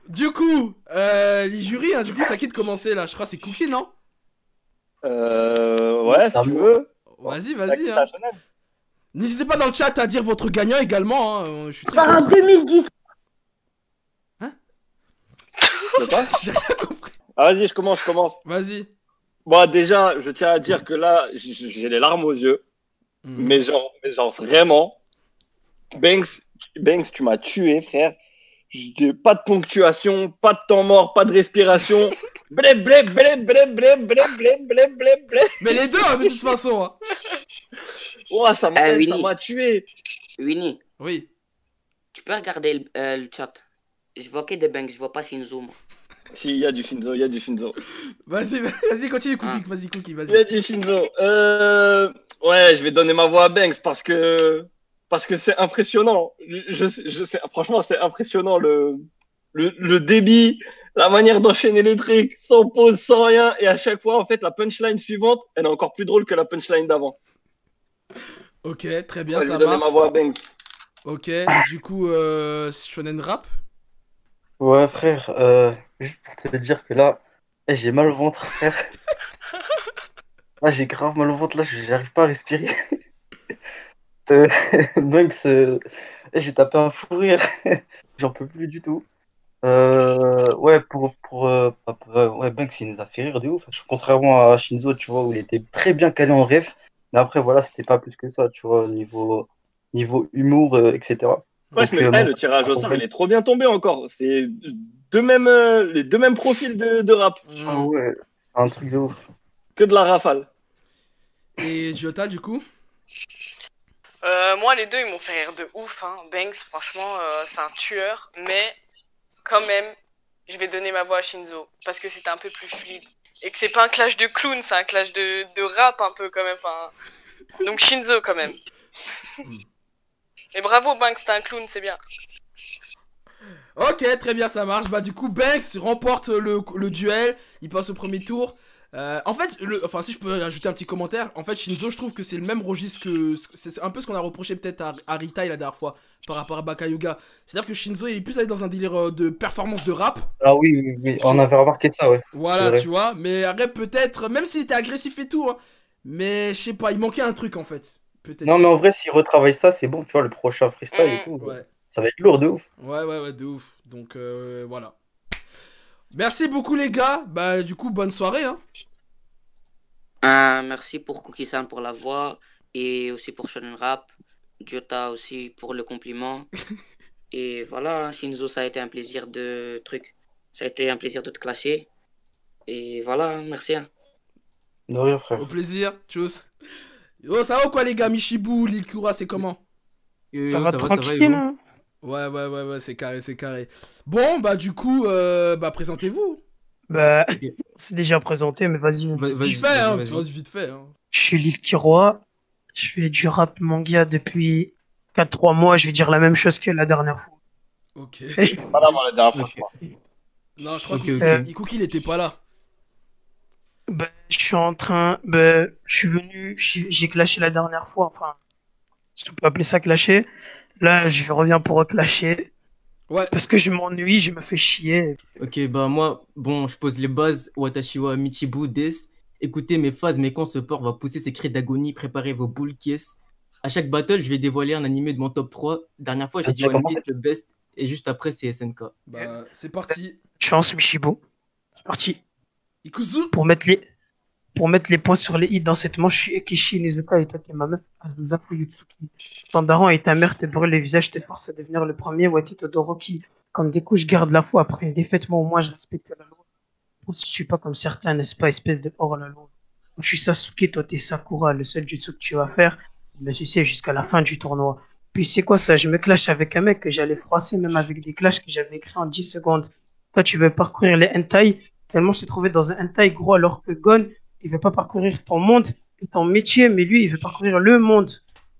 Du coup, les jurys, hein, du coup, ça qui de commencer là. Je crois que c'est Cookie, non? Ouais, si tu veux. Vas-y, hein. N'hésitez pas dans le chat à dire votre gagnant également. Hein. Je suis très Par un 2010. De quoi? J'ai rien compris. Ah, vas-y, je commence. Vas-y. Bon, déjà, je tiens à dire que là, j'ai les larmes aux yeux. Mais genre vraiment, Banks, tu m'as tué, frère. Pas de ponctuation, pas de temps mort, pas de respiration. Bleb, bleb, bleb, bleb, bleb, bleb, bleb, bleb, bleb, bleb. Mais les deux, hein, de toute façon. Hein. Oh, ça Winnie. m'a tué. Winnie, Oui. tu peux regarder le chat. Je vois que des Banks, je vois pas Shinzo. Moi. Si, il y a du Shinzo. Vas-y, continue, Cookie. Ah. Vas-y, Cookie, vas-y. Il y a du Shinzo. Ouais, je vais donner ma voix à Banks parce que c'est impressionnant. Je sais, franchement, c'est impressionnant le débit, la manière d'enchaîner les trucs, sans pause, sans rien. Et à chaque fois, en fait, la punchline suivante, elle est encore plus drôle que la punchline d'avant. Ok, très bien, Ouais, je ça vais donner marche. ma voix à Banks. Ok, du coup, Shonen Rap. Ouais, frère, juste pour te dire que là, j'ai mal au ventre, frère. Là, j'ai grave mal au ventre, là, j'arrive pas à respirer. Banks, j'ai tapé un fou rire. J'en peux plus du tout. Ouais, ouais, Banks, il nous a fait rire de ouf. Contrairement à Shinzo, tu vois, où il était très bien calé en ref. Mais après, voilà, c'était pas plus que ça, tu vois, niveau humour, etc. Ouais, Donc, mais non, le tirage au sort, Banks. il est trop bien tombé encore. C'est les deux mêmes profils de rap. Ah ouais, c'est un truc de ouf. Que de la rafale. Et Jota, du coup. Moi, les deux, ils m'ont fait rire de ouf. Hein. Banks, franchement, c'est un tueur. Mais quand même, je vais donner ma voix à Shinzo. Parce que c'était un peu plus fluide. Et que c'est pas un clash de clown, c'est un clash de rap un peu quand même. Enfin, donc Shinzo quand même. Et bravo Banks, t'es un clown, c'est bien. Ok, très bien, ça marche. Bah, du coup, Banks remporte le duel. Il passe au premier tour. En fait, si je peux ajouter un petit commentaire, en fait, Shinzo, je trouve que c'est le même registre que. C'est un peu ce qu'on a reproché peut-être à Ritai la dernière fois par rapport à Bakayuga. C'est-à-dire que Shinzo, il est plus allé dans un délire de performance de rap. Ah oui, on avait remarqué ça, ouais. Voilà, tu vois. Mais après, peut-être, même s'il était agressif et tout, hein, mais je sais pas, il manquait un truc en fait. Peut-être. Non, mais en vrai, s'il retravaille ça, c'est bon, tu vois, le prochain freestyle et tout. Ouais. Ça va être lourd de ouf. Ouais, de ouf. Donc, voilà. Merci beaucoup, les gars. Bah, du coup, bonne soirée, hein. Merci pour Cookie-san pour la voix et aussi pour Shonen Rap. Jota aussi pour le compliment. Et voilà, Shinzo, ça a été un plaisir de Ça a été un plaisir de te clasher. Et voilà, merci. Hein. De rien, frère. Au plaisir, tchuss. Oh, ça va ou quoi, les gars? Michibu, Lil Kura, c'est comment? Ça va tranquille, hein? Ouais, c'est carré. Bon, bah, du coup, présentez-vous. Bah, c'est déjà présenté, mais vas-y. Vite fait, hein. Vite fait, hein. Je suis Lil Kiroa. Je fais du rap manga depuis 4-3 mois. Je vais dire la même chose que la dernière fois. Ok. Pas là, la dernière fois. Non, je crois que Cookie, il était pas là. Bah, je suis venu, j'ai clashé la dernière fois. Enfin, si on peut appeler ça clasher. Là, je reviens pour reclasher. Ouais. Parce que je m'ennuie, je me fais chier. Ok, bah moi, bon, je pose les bases. Watashi wa Michibu des. Écoutez mes phases, mais quand ce port va pousser ses cris d'agonie, préparez vos boules caisses. À chaque battle, je vais dévoiler un animé de mon top 3. Dernière fois, j'ai dit One Piece, le best. Et juste après, c'est SNK. Bah, c'est parti. Chance, Michibu. C'est parti. Ikuzu. Pour mettre les points sur les i dans cette manche, je suis Ekishi Nizuka et toi t'es ma meuf, Azuzaku Yutsuki. Ton daron et ta mère te brûlent les visages, te forcent à devenir le premier Wati Todoroki. Comme des coups, je garde la foi après une défaite, moi au moins je respecte la loi. Moi, si je suis pas comme certains, n'est-ce pas, espèce de hors-la-loi. Moi je suis Sasuke, toi t'es Sakura, le seul jutsu que tu vas faire, c'est me sucer jusqu'à la fin du tournoi. Puis c'est quoi ça, je me clash avec un mec que j'allais froisser même avec des clashs que j'avais écrits en 10 secondes. Toi tu veux parcourir les hentai, tellement je t'ai trouvé dans un hentai gros alors que Gon, il veut pas parcourir ton monde et ton métier, mais lui, il veut parcourir le monde.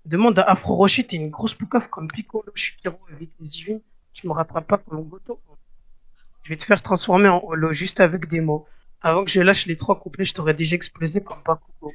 Demande à Afro Rocher, t'es une grosse poucave comme Piccolo, Shikiro et Vitesse Divine. Tu me rattrapes pas comme Goto. Je vais te faire transformer en holo juste avec des mots. Avant que je lâche les 3 couplets, je t'aurais déjà explosé comme Bakugo.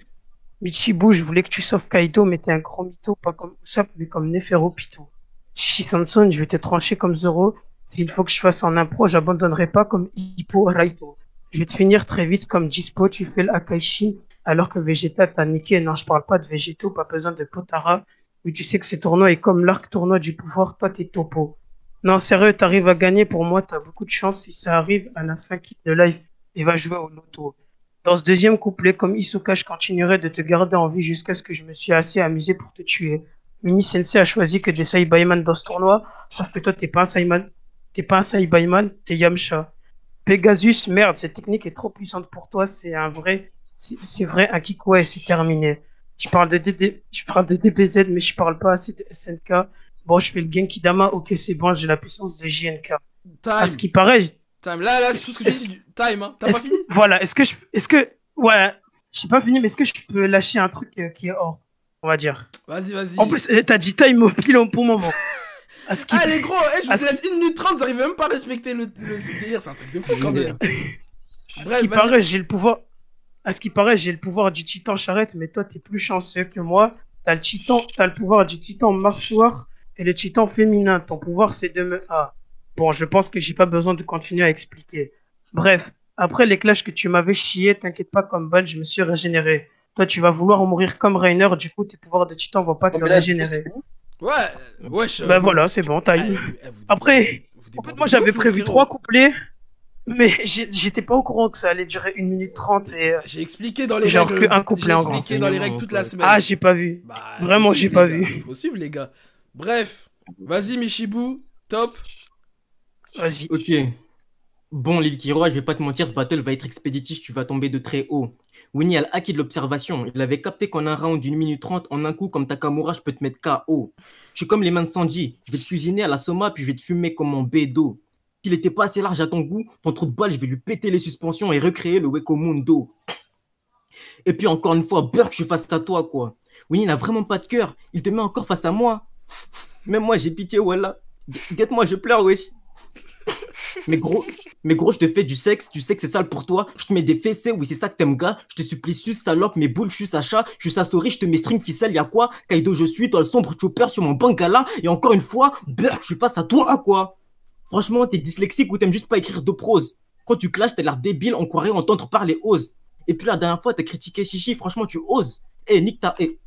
Michibu, je voulais que tu sauves Kaido, mais t'es un gros mytho, pas comme Usopp, mais comme Neferopito. Chichi Sanson, je vais te trancher comme Zoro. S'il faut que je fasse en impro, j'abandonnerai pas comme Hippo Raito. Je vais te finir très vite comme Dispo, tu fais l'Akaishi, alors que Vegeta t'a niqué. Non, je parle pas de végétaux, pas besoin de Potara. Mais tu sais que ce tournoi est comme l'arc tournoi du pouvoir, toi t'es topo. Non, sérieux, t'arrives à gagner. Pour moi, t'as beaucoup de chance si ça arrive à la fin de live. Il va jouer au loto. Dans ce deuxième couplet, comme Hisoka, je continuerai de te garder en vie jusqu'à ce que je me suis assez amusé pour te tuer. Mini Sensei a choisi que des Saibaiman dans ce tournoi, sauf que toi, t'es pas un Saiman. T'es pas un Saibaiman, t'es Yamcha. Pegasus, merde, cette technique est trop puissante pour toi, c'est vrai, un Kikwa et c'est terminé. Je parle de DBZ, mais je parle pas assez de SNK. Bon, je fais le Genki Dama, ok, c'est bon, j'ai la puissance de JNK. À ce Time. qui paraît, Time. Là, c'est tout ce que j'ai dit. Time, hein. T'as pas fini? voilà, ouais, j'ai pas fini, mais est-ce que je peux lâcher un truc qui est hors, on va dire. Vas-y. En plus, t'as dit time au pile au bon moment. À ce qui... Allez, gros, je vous laisse 1 minute 30, vous arrivez même pas à respecter le délire, c'est un truc de fou quand même. À ce qui paraît, j'ai le pouvoir. À ce qui paraît, j'ai le pouvoir du titan charrette, mais toi, t'es plus chanceux que moi. T'as le pouvoir du titan marchoir et le titan féminin. Ton pouvoir, c'est de me. Ah. Bon, je pense que j'ai pas besoin de continuer à expliquer. Bref, après les clashs que tu m'avais chié, t'inquiète pas, comme ban, je me suis régénéré. Toi, tu vas vouloir mourir comme Rainer, du coup, tes pouvoirs de titan vont pas te régénérer. Ouais, Ben voilà, c'est bon, time. Après, en fait, moi, j'avais prévu 3 couplets. Mais j'étais pas au courant que ça allait durer 1 minute 30 et. J'ai expliqué dans les genre règles. que un couplet en J'ai expliqué dans les règles toute la semaine. Ah, j'ai pas vu. Bah, vraiment, j'ai pas vu. Faut suivre, les gars. Bref, vas-y, Michibu, top. Vas-y. Ok. Bon, Lil Kiro, je vais pas te mentir, ce battle va être expéditif, tu vas tomber de très haut. Winnie a le hacké de l'observation. Il avait capté qu'en un round d'une minute 30, en un coup, comme Takamura, je peux te mettre KO. Je suis comme les mains de Sanji. Je vais te cuisiner à la Soma, puis je vais te fumer comme en bédo. S'il était pas assez large à ton goût, ton trou de balle, je vais lui péter les suspensions et recréer le Weko Mundo. Et puis encore une fois, Burk, je suis face à toi, quoi. Winnie n'a vraiment pas de cœur. Il te met encore face à moi. Même moi, j'ai pitié, voilà. Guette-moi, je pleure, wesh. Mais gros, je te fais du sexe, tu sais que c'est sale pour toi. Je te mets des fessées, oui, c'est ça que t'aimes, gars. Je te supplie, suce, salope, mes boules, je suis Sacha. Je suis Sasori, je te mets string ficelle, y'a quoi? Kaido, je suis, toi le sombre chopper sur mon bangala. Et encore une fois, Burk, je suis face à toi, quoi. Franchement, t'es dyslexique ou t'aimes juste pas écrire de prose. Quand tu clashes, t'as l'air débile, on croirait entendre parler ose. Et puis la dernière fois, t'as critiqué Chichi, franchement, tu oses. Nick,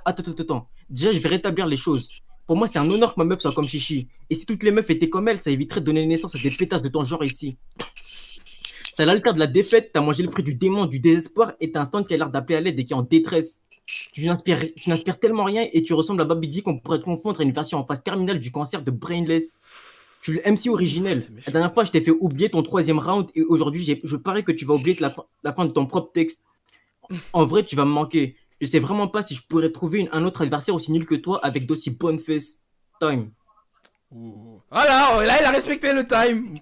attends. Déjà, je vais rétablir les choses. Pour moi, c'est un honneur que ma meuf soit comme Chichi. Et si toutes les meufs étaient comme elle, ça éviterait de donner naissance à des pétasses de ton genre ici. T'as l'alter de la défaite, t'as mangé le fruit du démon, du désespoir, et t'as un stand qui a l'air d'appeler à l'aide et qui est en détresse. Tu n'inspires tellement rien et tu ressembles à Babidi qu'on pourrait te confondre à une version en phase terminale du cancer de Brainless. Tu es le MC originel. La dernière fois, je t'ai fait oublier ton 3e round et aujourd'hui, je parie que tu vas oublier la fin de ton propre texte. En vrai, tu vas me manquer. Je sais vraiment pas si je pourrais trouver un autre adversaire aussi nul que toi avec d'aussi bonnes fesses. Time. Voilà, là, il a respecté le time.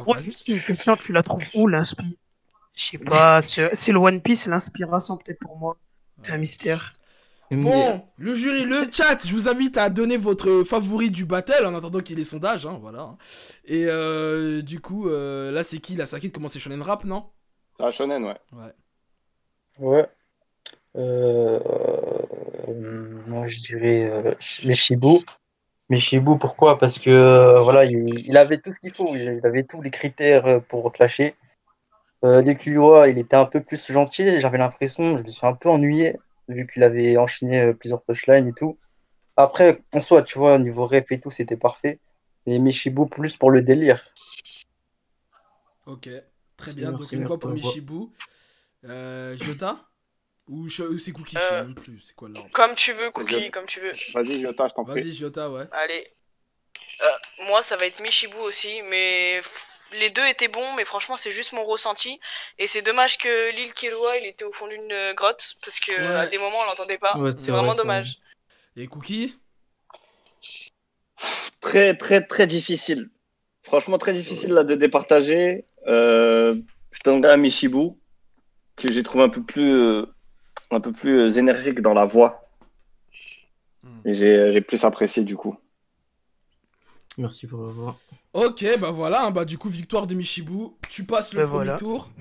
Ouais, juste une question, tu la trouves où, l'inspi? Je sais pas, c'est le One Piece, l'inspiration peut-être pour moi. C'est un mystère. Bon, le jury, le chat, je vous invite à donner votre favori du battle en attendant qu'il y ait les sondages, hein, voilà. Et du coup, là c'est qui? Là, c'est comment? C'est Shonen Rap, non? C'est un Shonen, ouais. Ouais. Moi je dirais Meshibu. Meshibu, pourquoi? Parce que voilà, il avait tout ce qu'il faut, il avait tous les critères pour clasher. L'Écureuil, il était un peu plus gentil, j'avais l'impression, je me suis un peu ennuyé, vu qu'il avait enchaîné plusieurs punchlines et tout. Après, en soi, tu vois, niveau ref et tout, c'était parfait. Mais Meshibu, plus pour le délire. Ok, très bien, donc une voix pour Meshibu. Jota? Ou c'est Cookie, je sais même plus, c'est quoi l'ordre? Comme tu veux, Cookie, comme tu veux. Vas-y, Jota, je t'en prie. Vas-y, Jota, ouais. Allez. Moi, ça va être Meshibu aussi, mais les deux étaient bons, mais franchement, c'est juste mon ressenti. Et c'est dommage que Lil Killua, il était au fond d'une grotte, parce que à des moments, on l'entendait pas. Ouais, c'est vraiment dommage. Et Cookie? Très, très, très difficile. Franchement, très difficile là de départager. Je donnerais à Meshibu, que j'ai trouvé un peu plus énergique dans la voix. Et j'ai plus apprécié du coup. Merci pour le voir. Ok, bah voilà, bah du coup, victoire de Meshibu. Tu passes le premier tour.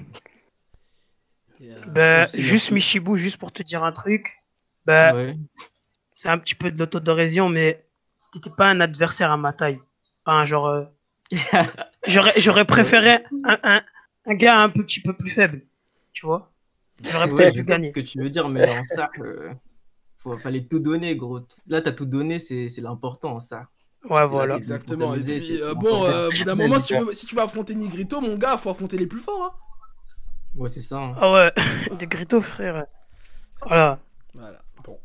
Juste Meshibu, juste pour te dire un truc. C'est un petit peu de l'autodérision, mais t'étais pas un adversaire à ma taille. Enfin, genre. J'aurais préféré un gars un petit peu plus faible. Tu vois? J'aurais peut-être pu gagner. Ce que tu veux dire, mais en sac, fallait tout donner, gros. Là, t'as tout donné, c'est l'important, ça. Ouais, voilà. Exactement. Et t'amuser, puis, c'est bon, important. au bout d'un moment, si tu veux affronter Nigrito, mon gars, faut affronter les plus forts. Hein. Ouais, c'est ça. Hein. Ah ouais, des gritos, frère. Voilà. Voilà. Bon.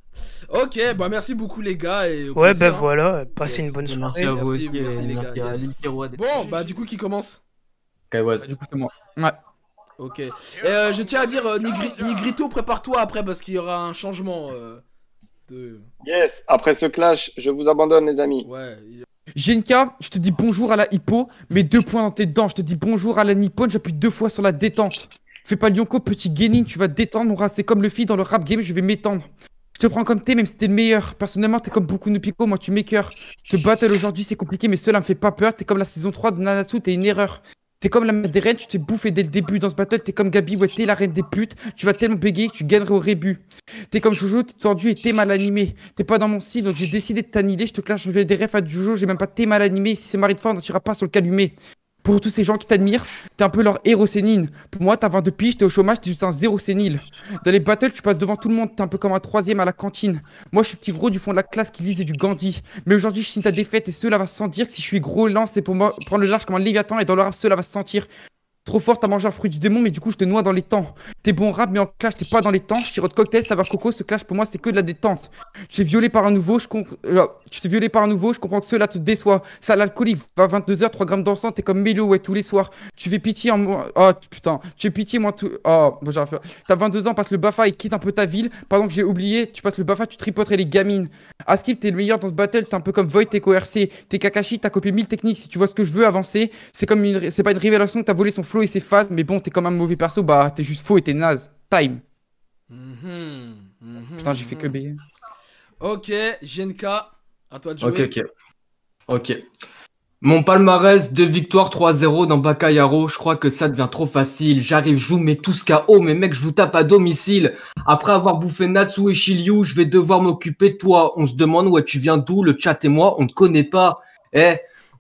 Ok, bah merci beaucoup les gars. Et au Ouais, plaisir, ben hein. voilà, passez Yes. une bonne Merci soirée. à vous Merci, aussi. merci les gars. Merci à Yes. Lil Kiro d'être Bon, bah du coup, qui commence? Kaiwaz. Du coup, c'est moi. Ouais. Ok. Et je tiens à dire, Nigrito, prépare-toi après parce qu'il y aura un changement de. Yes, après ce clash, je vous abandonne, les amis. Ouais. Genka, je te dis bonjour à la hippo, mets 2 points dans tes dents. Je te dis bonjour à la nippone, j'appuie 2 fois sur la détente. Fais pas Lyonko, petit gaming, tu vas te détendre. Mon rat, c'est comme le fil dans le rap game, je vais m'étendre. Je te prends comme t'es, même si t'es le meilleur. Personnellement, t'es comme beaucoup de Pico, moi tu m'écœures. Te battle aujourd'hui, c'est compliqué, mais cela me fait pas peur. T'es comme la saison 3 de Nanatsu, t'es une erreur. T'es comme la mère des reines, tu t'es bouffé dès le début dans ce battle. T'es comme Gabi, ouais, t'es la reine des putes. Tu vas tellement bégayer que tu gagnerais au rébut. T'es comme Jojo, t'es tordu et t'es mal animé. T'es pas dans mon style, donc j'ai décidé de t'annihiler. Je te clash, je vais des refs à Jojo, j'ai même pas t'es mal animé. Si c'est Marie-de-Fort, on tirera pas sur le calumet. Pour tous ces gens qui t'admirent, t'es un peu leur héros sénile. Pour moi, t'as 22 piges, t'es au chômage, t'es juste un zéro sénile. Dans les battles, tu passes devant tout le monde, t'es un peu comme un troisième à la cantine. Moi, je suis petit gros du fond de la classe qui lisait du Gandhi. Mais aujourd'hui, je signe ta défaite et cela va se sentir que si je suis gros lent, c'est pour moi prendre le large comme un léviathan et dans le rap, cela va se sentir. Trop fort, t'as mangé un fruit du démon, mais du coup, je te noie dans les temps. T'es bon rap, mais en clash, t'es pas dans les temps. Sirote cocktail, saveur coco, ce clash pour moi, c'est que de la détente. Je t'ai violé par un nouveau, je comprends que cela te déçoit. Ça, l'alcoolique, va à 22h, 3 grammes d'encens, t'es comme Mélo, ouais, tous les soirs. Tu fais pitié en moi. Oh putain, tu fais pitié, moi, tout. Oh, bon, j'ai faire. T'as 22 ans, passe le Bafa et quitte un peu ta ville. Pardon que j'ai oublié, tu passes le Bafa, tu tripoterais les gamines. Askip, t'es le meilleur dans ce battle, t'es un peu comme Void, t'es coercé. T'es Kakashi, t'as copié 1000 techniques. Si tu vois ce que je veux avancer, c'est pas une révélation que t'as volé son flow et ses phases, mais bon, t'es comme un mauvais perso, bah t'es juste faux et t'es naze. Time. Putain, j'ai fait que B. Ok, JNK, à toi de jouer. Ok. Mon palmarès, 2 victoires, 3-0 dans Bakayaro. Je crois que ça devient trop facile. J'arrive, je vous mets tous KO, mais mec, je vous tape à domicile. Après avoir bouffé Natsu et Shiryu, je vais devoir m'occuper de toi. On se demande ouais, tu viens d'où? Le chat et moi, on ne connaît pas.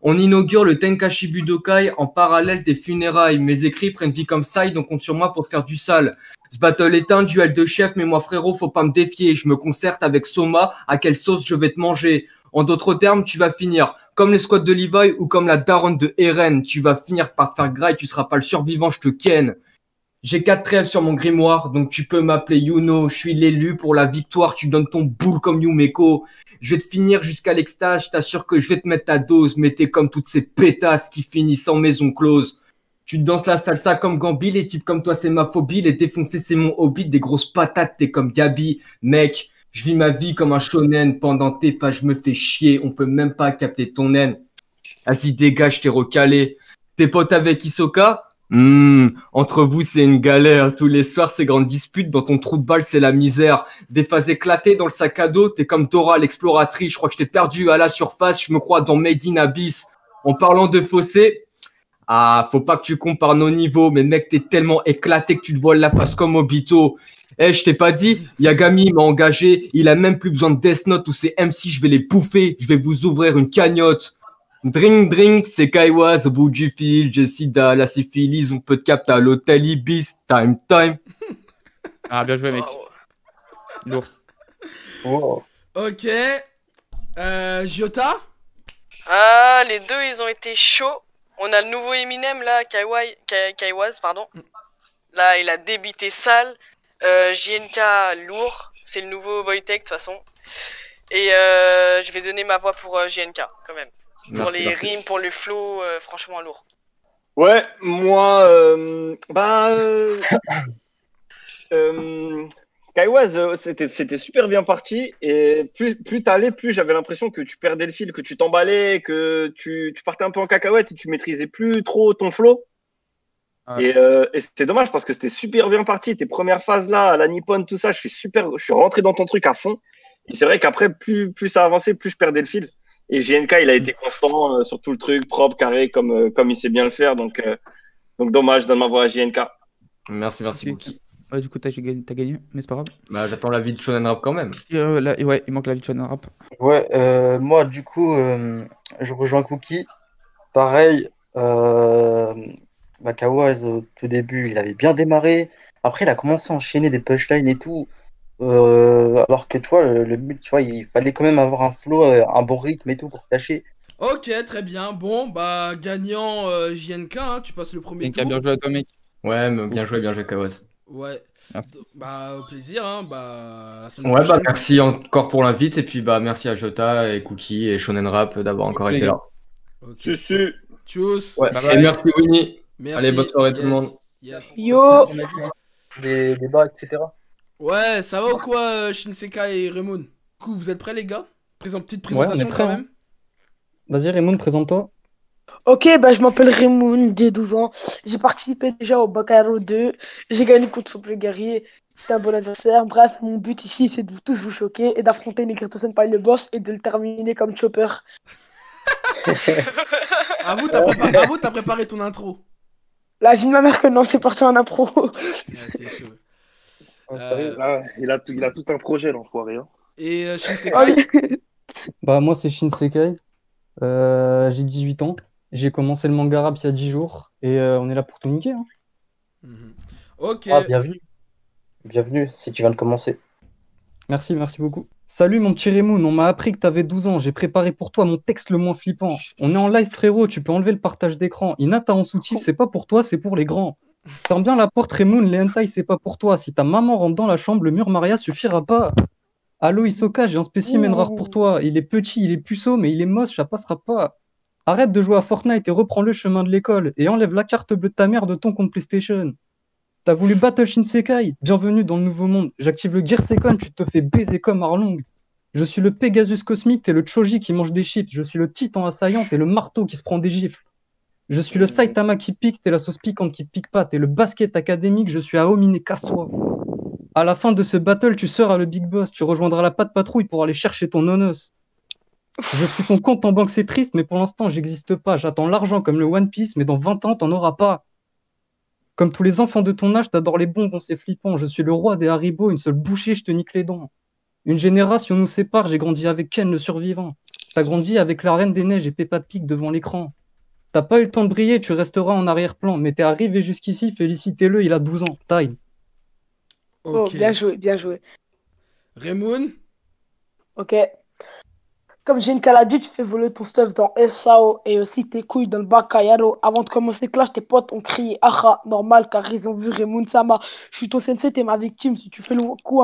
On inaugure le Tenkashi Budokai en parallèle des funérailles. Mes écrits prennent vie comme ça, donc compte sur moi pour faire du sale. Ce battle est un duel de chef, mais moi frérot, faut pas me défier. Je me concerte avec Soma, à quelle sauce je vais te manger. En d'autres termes, tu vas finir comme les squats de Levi ou comme la daronne de Eren. Tu vas finir par te faire graille, tu seras pas le survivant, je te ken. J'ai 4 trails sur mon grimoire, donc tu peux m'appeler Yuno. Je suis l'élu pour la victoire, tu donnes ton boule comme Yumeko. Je vais te finir jusqu'à l'extase, je t'assure que je vais te mettre ta dose, mais t'es comme toutes ces pétasses qui finissent en maison close. Tu te danses la salsa comme Gambi, les types comme toi c'est ma phobie, les défoncer c'est mon hobby, des grosses patates t'es comme Gabi. Mec, je vis ma vie comme un shonen, pendant tes phases je me fais chier, on peut même pas capter ton haine. Vas-y dégage, t'es recalé. T'es pote avec Hisoka? Entre vous c'est une galère, tous les soirs c'est grande dispute, dans ton trou de balle c'est la misère, des phases éclatées dans le sac à dos, t'es comme Dora l'exploratrice, je crois que je t'ai perdu à la surface, je me crois dans Made in Abyss. En parlant de fossé, faut pas que tu compares nos niveaux, mais mec t'es tellement éclaté que tu te voiles la face comme Obito. Je t'ai pas dit, Yagami m'a engagé, il a même plus besoin de Death Note ou ses MC, je vais les bouffer, je vais vous ouvrir une cagnotte. Drink, c'est Kaiwaz au bout du fil, j'ai sida, la syphilis, on peut te capter à l'hôtel Ibis, time. Ah, bien joué, mec. Lourd. Oh. Ok. Jota? Ah, les deux, ils ont été chauds. On a le nouveau Eminem, là, Kaiwaz, pardon. Là, il a débité sale. JNK, lourd. C'est le nouveau Wojtek, de toute façon. Et je vais donner ma voix pour JNK, quand même. Pour les rimes, pour le flow, franchement lourd. Ouais, moi, Kaiwaz, c'était super bien parti. Et plus t'allais, plus j'avais l'impression que tu perdais le fil, que tu t'emballais, que tu partais un peu en cacahuète et tu maîtrisais plus trop ton flow. Ouais. Et c'était dommage parce que c'était super bien parti. Tes premières phases là, à la Nippon, tout ça, je suis rentré dans ton truc à fond. Et c'est vrai qu'après, plus ça avançait, plus je perdais le fil. Et JNK, il a été constant sur tout le truc, propre, carré, comme il sait bien le faire. Donc dommage, je donne ma voix à JNK. Merci, Bouki. Ouais, du coup, t'as gagné, mais c'est pas grave. Bah, j'attends l'avis de Shonen Rap quand même. Ouais, il manque l'avis de Shonen Rap. Ouais, moi, du coup, je rejoins Cookie. Pareil, Kaiwaz, au tout début, il avait bien démarré. Après, il a commencé à enchaîner des punchlines et tout. Alors que tu vois, le but, tu vois, il fallait quand même avoir un flow, un bon rythme et tout pour clasher. Ok, très bien. Bon, bah, gagnant JNK, hein, tu passes le premier Mec, bien tour. joué à toi, mec. Ouais, mais bien joué, Kawas. Ouais. Merci. Bah, au plaisir, hein. Bah, la semaine Ouais, bah prochaine. merci encore pour l'invite, et puis bah merci à Jota et Cookie et Shonen Rap d'avoir encore été là. Ok. Susu. Tchuss. Ouais, Bye et bye. merci Winnie. Merci. Allez, bonne soirée tout le monde. Yes. Yo. Des débats, etc. Ouais, ça va ou quoi, Shinsekai et Raymond? Du coup, vous êtes prêts, les gars? Petite Ouais, on est présentation prêt. quand Hein. même. Vas-y, Raymond, présente-toi. Ok, bah, je m'appelle Raymond, j'ai 12 ans. J'ai participé déjà au Baccalauréat 2. J'ai gagné contre Souple Guerrier. C'était un bon adversaire. Bref, mon but ici, c'est de tous vous choquer et d'affronter Negrito Senpai le boss et de le terminer comme Chopper. Avoue, t'as préparé ton intro. La vie de ma mère que non, c'est parti en impro. Ouais, t'es chaud. Sérieux, là, il a tout un projet, l'enfoiré. Hein. Et Shinsekai? Bah, moi, c'est Shinsekai. J'ai 18 ans. J'ai commencé le manga rap il y a 10 jours. Et on est là pour tout niquer. Hein. Ok. Ah, bienvenue. Bienvenue, si tu viens de commencer. Merci beaucoup. Salut mon petit Raymond, on m'a appris que t'avais 12 ans. J'ai préparé pour toi mon texte le moins flippant. On est en live, frérot, tu peux enlever le partage d'écran. Ina, t'as en soutif, c'est pas pour toi, c'est pour les grands. Ferme bien la porte, Raymond, les hentai, c'est pas pour toi. Si ta maman rentre dans la chambre, le mur Maria suffira pas. Allô, Hisoka, j'ai un spécimen rare pour toi. Il est petit, il est puceau, mais il est moche, ça passera pas. Arrête de jouer à Fortnite et reprends le chemin de l'école. Et enlève la carte bleue de ta mère de ton compte PlayStation. T'as voulu battle Shinsekai? Bienvenue dans le nouveau monde. J'active le Gear Second, tu te fais baiser comme Arlong. Je suis le Pegasus cosmique, t'es le Choji qui mange des chips. Je suis le Titan assaillant, t'es le marteau qui se prend des gifles. Je suis le Saitama qui pique, t'es la sauce piquante qui pique pas. T'es le basket académique, je suis Aomine, casse-toi. À la fin de ce battle, tu seras le Big Boss. Tu rejoindras la patte patrouille pour aller chercher ton nonos. Je suis ton compte en banque, c'est triste, mais pour l'instant, j'existe pas. J'attends l'argent comme le One Piece, mais dans 20 ans, t'en auras pas. Comme tous les enfants de ton âge, t'adores les bonbons, c'est flippant. Je suis le roi des Haribo, une seule bouchée, je te nique les dents. Une génération nous sépare, j'ai grandi avec Ken le survivant. T'as grandi avec la Reine des Neiges et Peppa Pig devant l'écran. T'as pas eu le temps de briller, tu resteras en arrière-plan. Mais t'es arrivé jusqu'ici, félicitez-le, il a 12 ans. Time. Oh, Ok. bien joué, bien joué. Raymond? Ok. Comme j'ai une caladie, tu fais voler ton stuff dans SAO et aussi tes couilles dans le Baccalauréat. Avant de commencer Clash, tes potes ont crié aha, normal, car ils ont vu Raymond Sama. Je suis ton sensei, t'es ma victime. Si tu fais le coup,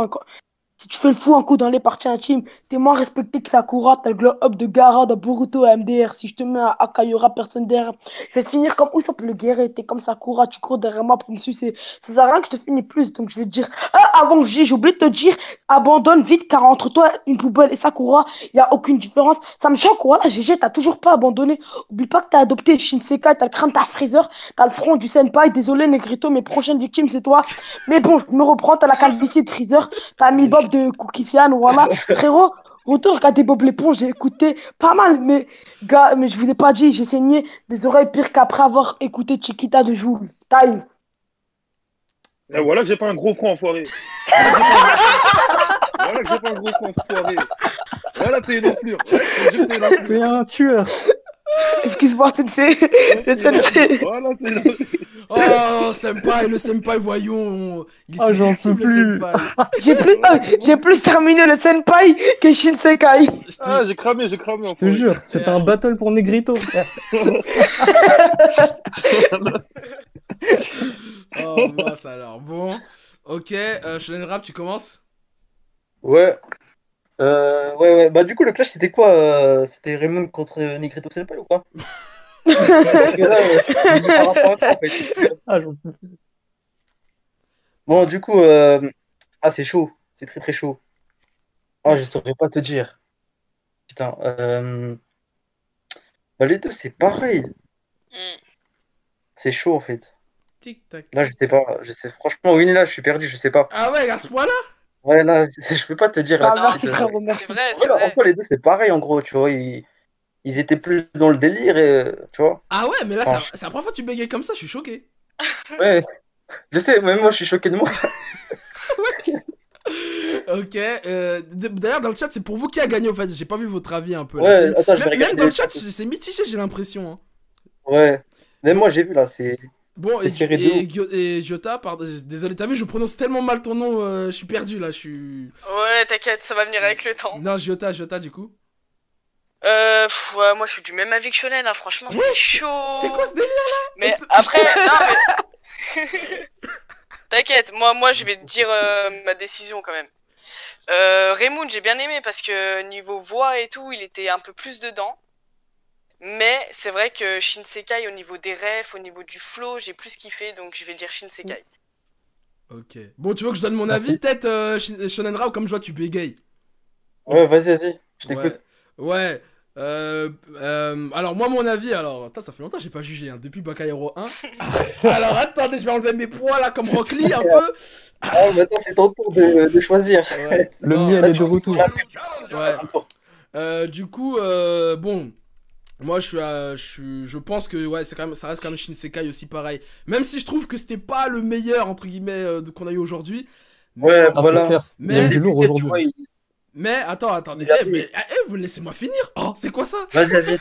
si tu fais le fou un coup dans les parties intimes, t'es moins respecté que Sakura, t'as le glow up de Gaara, de Boruto et MDR. Si je te mets à Akayura, personne derrière. Je vais te finir comme Usopp le guerrier, t'es comme Sakura, tu cours derrière moi pour me sucer. Ça sert à rien que je te finis plus, donc je vais te dire. Ah, avant que j'ai oublié de te dire, abandonne vite, car entre toi, une poubelle et Sakura, y a aucune différence. Ça me choque, voilà, GG, t'as toujours pas abandonné. Oublie pas que t'as adopté Shinsekai, t'as le crâne, t'as Freezer, t'as le front du Senpai. Désolé, Negrito, mes prochaines victimes, c'est toi. Mais bon, je me reprends, t'as la calvitie de Freezer, t'as mis Bob de Cookie-Sian, voilà. Frérot, retour, regardez Bob l'éponge, j'ai écouté pas mal, mais gars, mais je vous ai pas dit, j'ai saigné des oreilles pire qu'après avoir écouté Chiquita de Joule. Time. Et voilà que j'ai pas un gros con enfoiré. Voilà que j'ai pas un gros con enfoiré. Voilà, t'es une enflure. C'est un tueur. Excuse-moi, Sensei. Voilà, t'es une enflure. Oh, Senpai, le Senpai, voyons. Il est Ah, j'en susceptible, peux plus. le Senpai. J'ai plus terminé le Senpai que Shinsekai. Ah, j'ai cramé. Je te jure, c'était un battle pour Negrito. Oh, mince alors. Bon, ok, Shonen Rap, tu commences? Ouais. Ouais. Bah, du coup, le clash, c'était quoi? C'était Raymond contre Negrito Senpai ou quoi? Parce que là, je dis par rapport à toi, en fait. Ah, j'en peux plus. Bon, du coup, c'est chaud. C'est très très chaud. Ah, je saurais pas te dire. Putain. Bah, les deux, c'est pareil. C'est chaud, en fait. Tic-tac. Là, je sais pas. Franchement, Winnie, là, je suis perdu, je sais pas. Ah ouais, à ce point-là? Ouais, là, je peux pas te dire là tout de suite. C'est vrai, c'est Voilà, vrai. en fait, les deux, c'est pareil, en gros, tu vois. Ils étaient plus dans le délire, tu vois. Ah ouais, mais là, Enfin, c'est la première fois que tu bégayes comme ça, je suis choqué. Ouais, je sais, même moi, je suis choqué de moi. Ok, d'ailleurs, dans le chat, c'est pour vous qui a gagné, en fait. J'ai pas vu votre avis un peu. Ouais, Là. attends, je vais Même regarder dans le les chat, chats. c'est mitigé, j'ai l'impression. Hein. Ouais, même moi, j'ai vu, là, c'est... Bon, c'est serré de ouf. et Jota, désolé, t'as vu, je prononce tellement mal ton nom, je suis perdu là, je suis. Ouais, t'inquiète, ça va venir avec le temps. Non, Jota, du coup. Ouais, moi je suis du même avis que Shonen, là, franchement c'est chaud. C'est quoi ce délire là? Mais après, non mais... T'inquiète, moi je vais te dire ma décision quand même. Raymond j'ai bien aimé parce que niveau voix et tout, il était un peu plus dedans. Mais c'est vrai que Shinsekai au niveau des refs, au niveau du flow, j'ai plus kiffé, donc je vais dire Shinsekai. Ok. Bon, tu veux que je donne mon avis peut-être, Shonen Rao, comme je vois tu bégayes. Ouais, vas-y, je t'écoute. Ouais. Alors moi mon avis, alors attends, ça fait longtemps que j'ai pas jugé hein, depuis Bakayaro 1. Alors attendez, je vais enlever mes poids là comme Rock Lee un peu. Ah maintenant c'est ton tour de choisir. Ouais. Le Non, miel est de retour. Ouais. Du coup bon, moi je pense que ouais, c'est quand même, ça reste quand même Shinsekai aussi pareil. Même si je trouve que c'était pas le meilleur entre guillemets qu'on a eu aujourd'hui. Ouais, Ah, voilà. c'est clair. Il y a Mais eu du lourd aujourd'hui. mais attendez, vous laissez-moi finir. Oh, c'est quoi ça? Vas-y.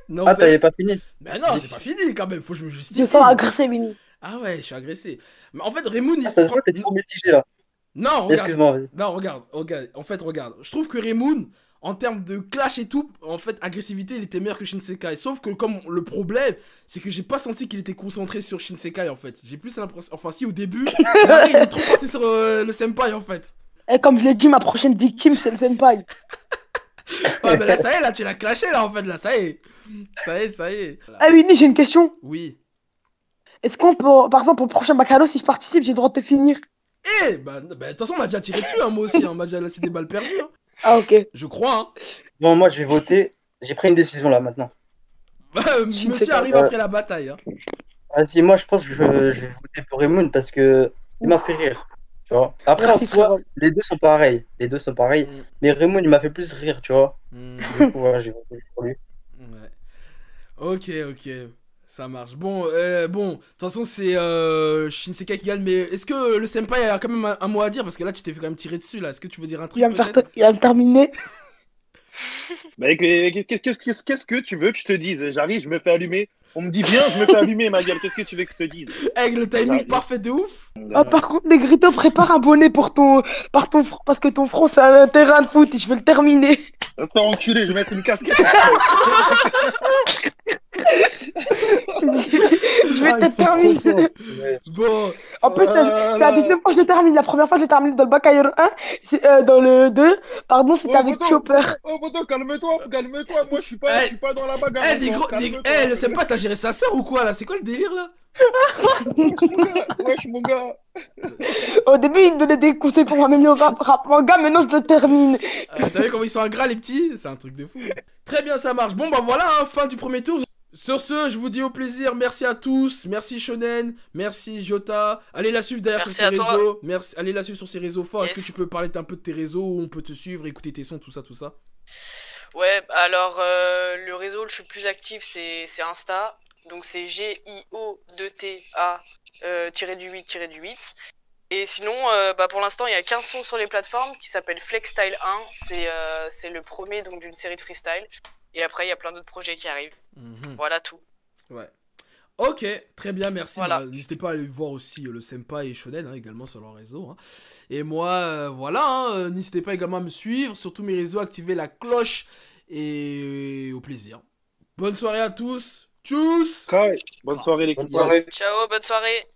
Non, Ah, vous avez- t'avais pas fini? Mais non, j'ai pas fini quand même, faut que je me justifie. Je sens agressé, Mini. Ah ouais, je suis agressé. Mais en fait, Raymond... Ah, ça se voit, t'es trop mitigé là. Non, regarde. Excuse-moi, vas-y. Non, regarde. En fait, regarde. Je trouve que Raymond, en termes de clash et tout, en fait, agressivité, il était meilleur que Shinsekai. Sauf que comme le problème, c'est que j'ai pas senti qu'il était concentré sur Shinsekai en fait. J'ai plus l'impression... Enfin si, au début, mais après, il est trop parti sur le senpai en fait. Et comme je l'ai dit, ma prochaine victime, c'est le senpai. Ouais, mais là, ça y est, là, tu l'as clashé là en fait, là, ça y est. Ça y est. Ah, Mini, j'ai une question. Oui. Est-ce qu'on peut, par exemple, au prochain Bacalo, si je participe, j'ai le droit de te finir? Bah, de toute façon, on m'a déjà tiré dessus, hein, moi aussi, hein, on m'a déjà laissé des balles perdues. Hein. Ah, ok. Je crois, hein. Bon, moi je vais voter. J'ai pris une décision là maintenant. Monsieur arrive après la bataille. Hein. Vas-y, moi je pense que je vais voter pour Raymond parce que il m'a fait rire. Tu vois. Après, Merci, en soi, frérot. les deux sont pareils. Mais Raymond il m'a fait plus rire, tu vois. Du coup, voilà, j'ai voté pour lui. Ok. Ça marche. Bon, de toute façon, c'est Shinsekai qui gagne, mais est-ce que le senpai a quand même un mot à dire? Parce que là, tu t'es fait quand même tirer dessus, là. Est-ce que tu veux dire un truc peut-être? Il va me terminer. Bah, qu'est-ce que tu veux que je te dise? J'arrive, je me fais allumer. On me dit bien, je me fais allumer, ma gueule. Qu'est-ce que tu veux que je te dise? Avec le timing parfait de ouf. Ah, par contre, Negrito, prépare un bonnet pour parce que ton front, c'est un terrain de foot et je vais le terminer. Va te faire enculer, je vais mettre une casquette. Je vais te terminer. Bon. En plus, c'est la deuxième fois que je le termine. La première fois, je l'ai terminé dans le Bacayaro 1. Dans le 2, pardon, c'était avec Chopper. Oh, Bodo, calme-toi. Moi, je suis pas dans la bagarre. Le senpai, t'as géré sa soeur ou quoi, là? C'est quoi le délire, là? Wesh, mon gars. Au début, il me donnait des conseils pour m'améliorer rap manga, maintenant je le termine. T'as vu comment ils sont ingrats, les petits? C'est un truc de fou. Très bien, ça marche. Bon, bah voilà, hein, fin du premier tour. Sur ce, je vous dis au plaisir. Merci à tous. Merci Shonen. Merci Jota. Allez la suivre d'ailleurs sur ses réseaux. Merci. Allez la suivre sur ses réseaux forts. Est-ce que tu peux parler un peu de tes réseaux où on peut te suivre, écouter tes sons, tout ça? Ouais, alors le réseau où je suis plus actif, c'est Insta. Donc c'est GIO2TA-8-8. Et sinon, pour l'instant, il y a qu'un son sur les plateformes qui s'appelle Flexstyle 1. C'est le premier donc d'une série de freestyle. Et après, il y a plein d'autres projets qui arrivent. Voilà tout. Ouais. Ok, très bien, merci. Voilà. Bah, n'hésitez pas à aller voir aussi le senpai et Shonen hein, également sur leur réseau. Hein. Et moi, voilà, hein, n'hésitez pas également à me suivre sur tous mes réseaux, activer la cloche et au plaisir. Bonne soirée à tous. Tchuss. Bonne soirée les gars. Ciao, bonne soirée.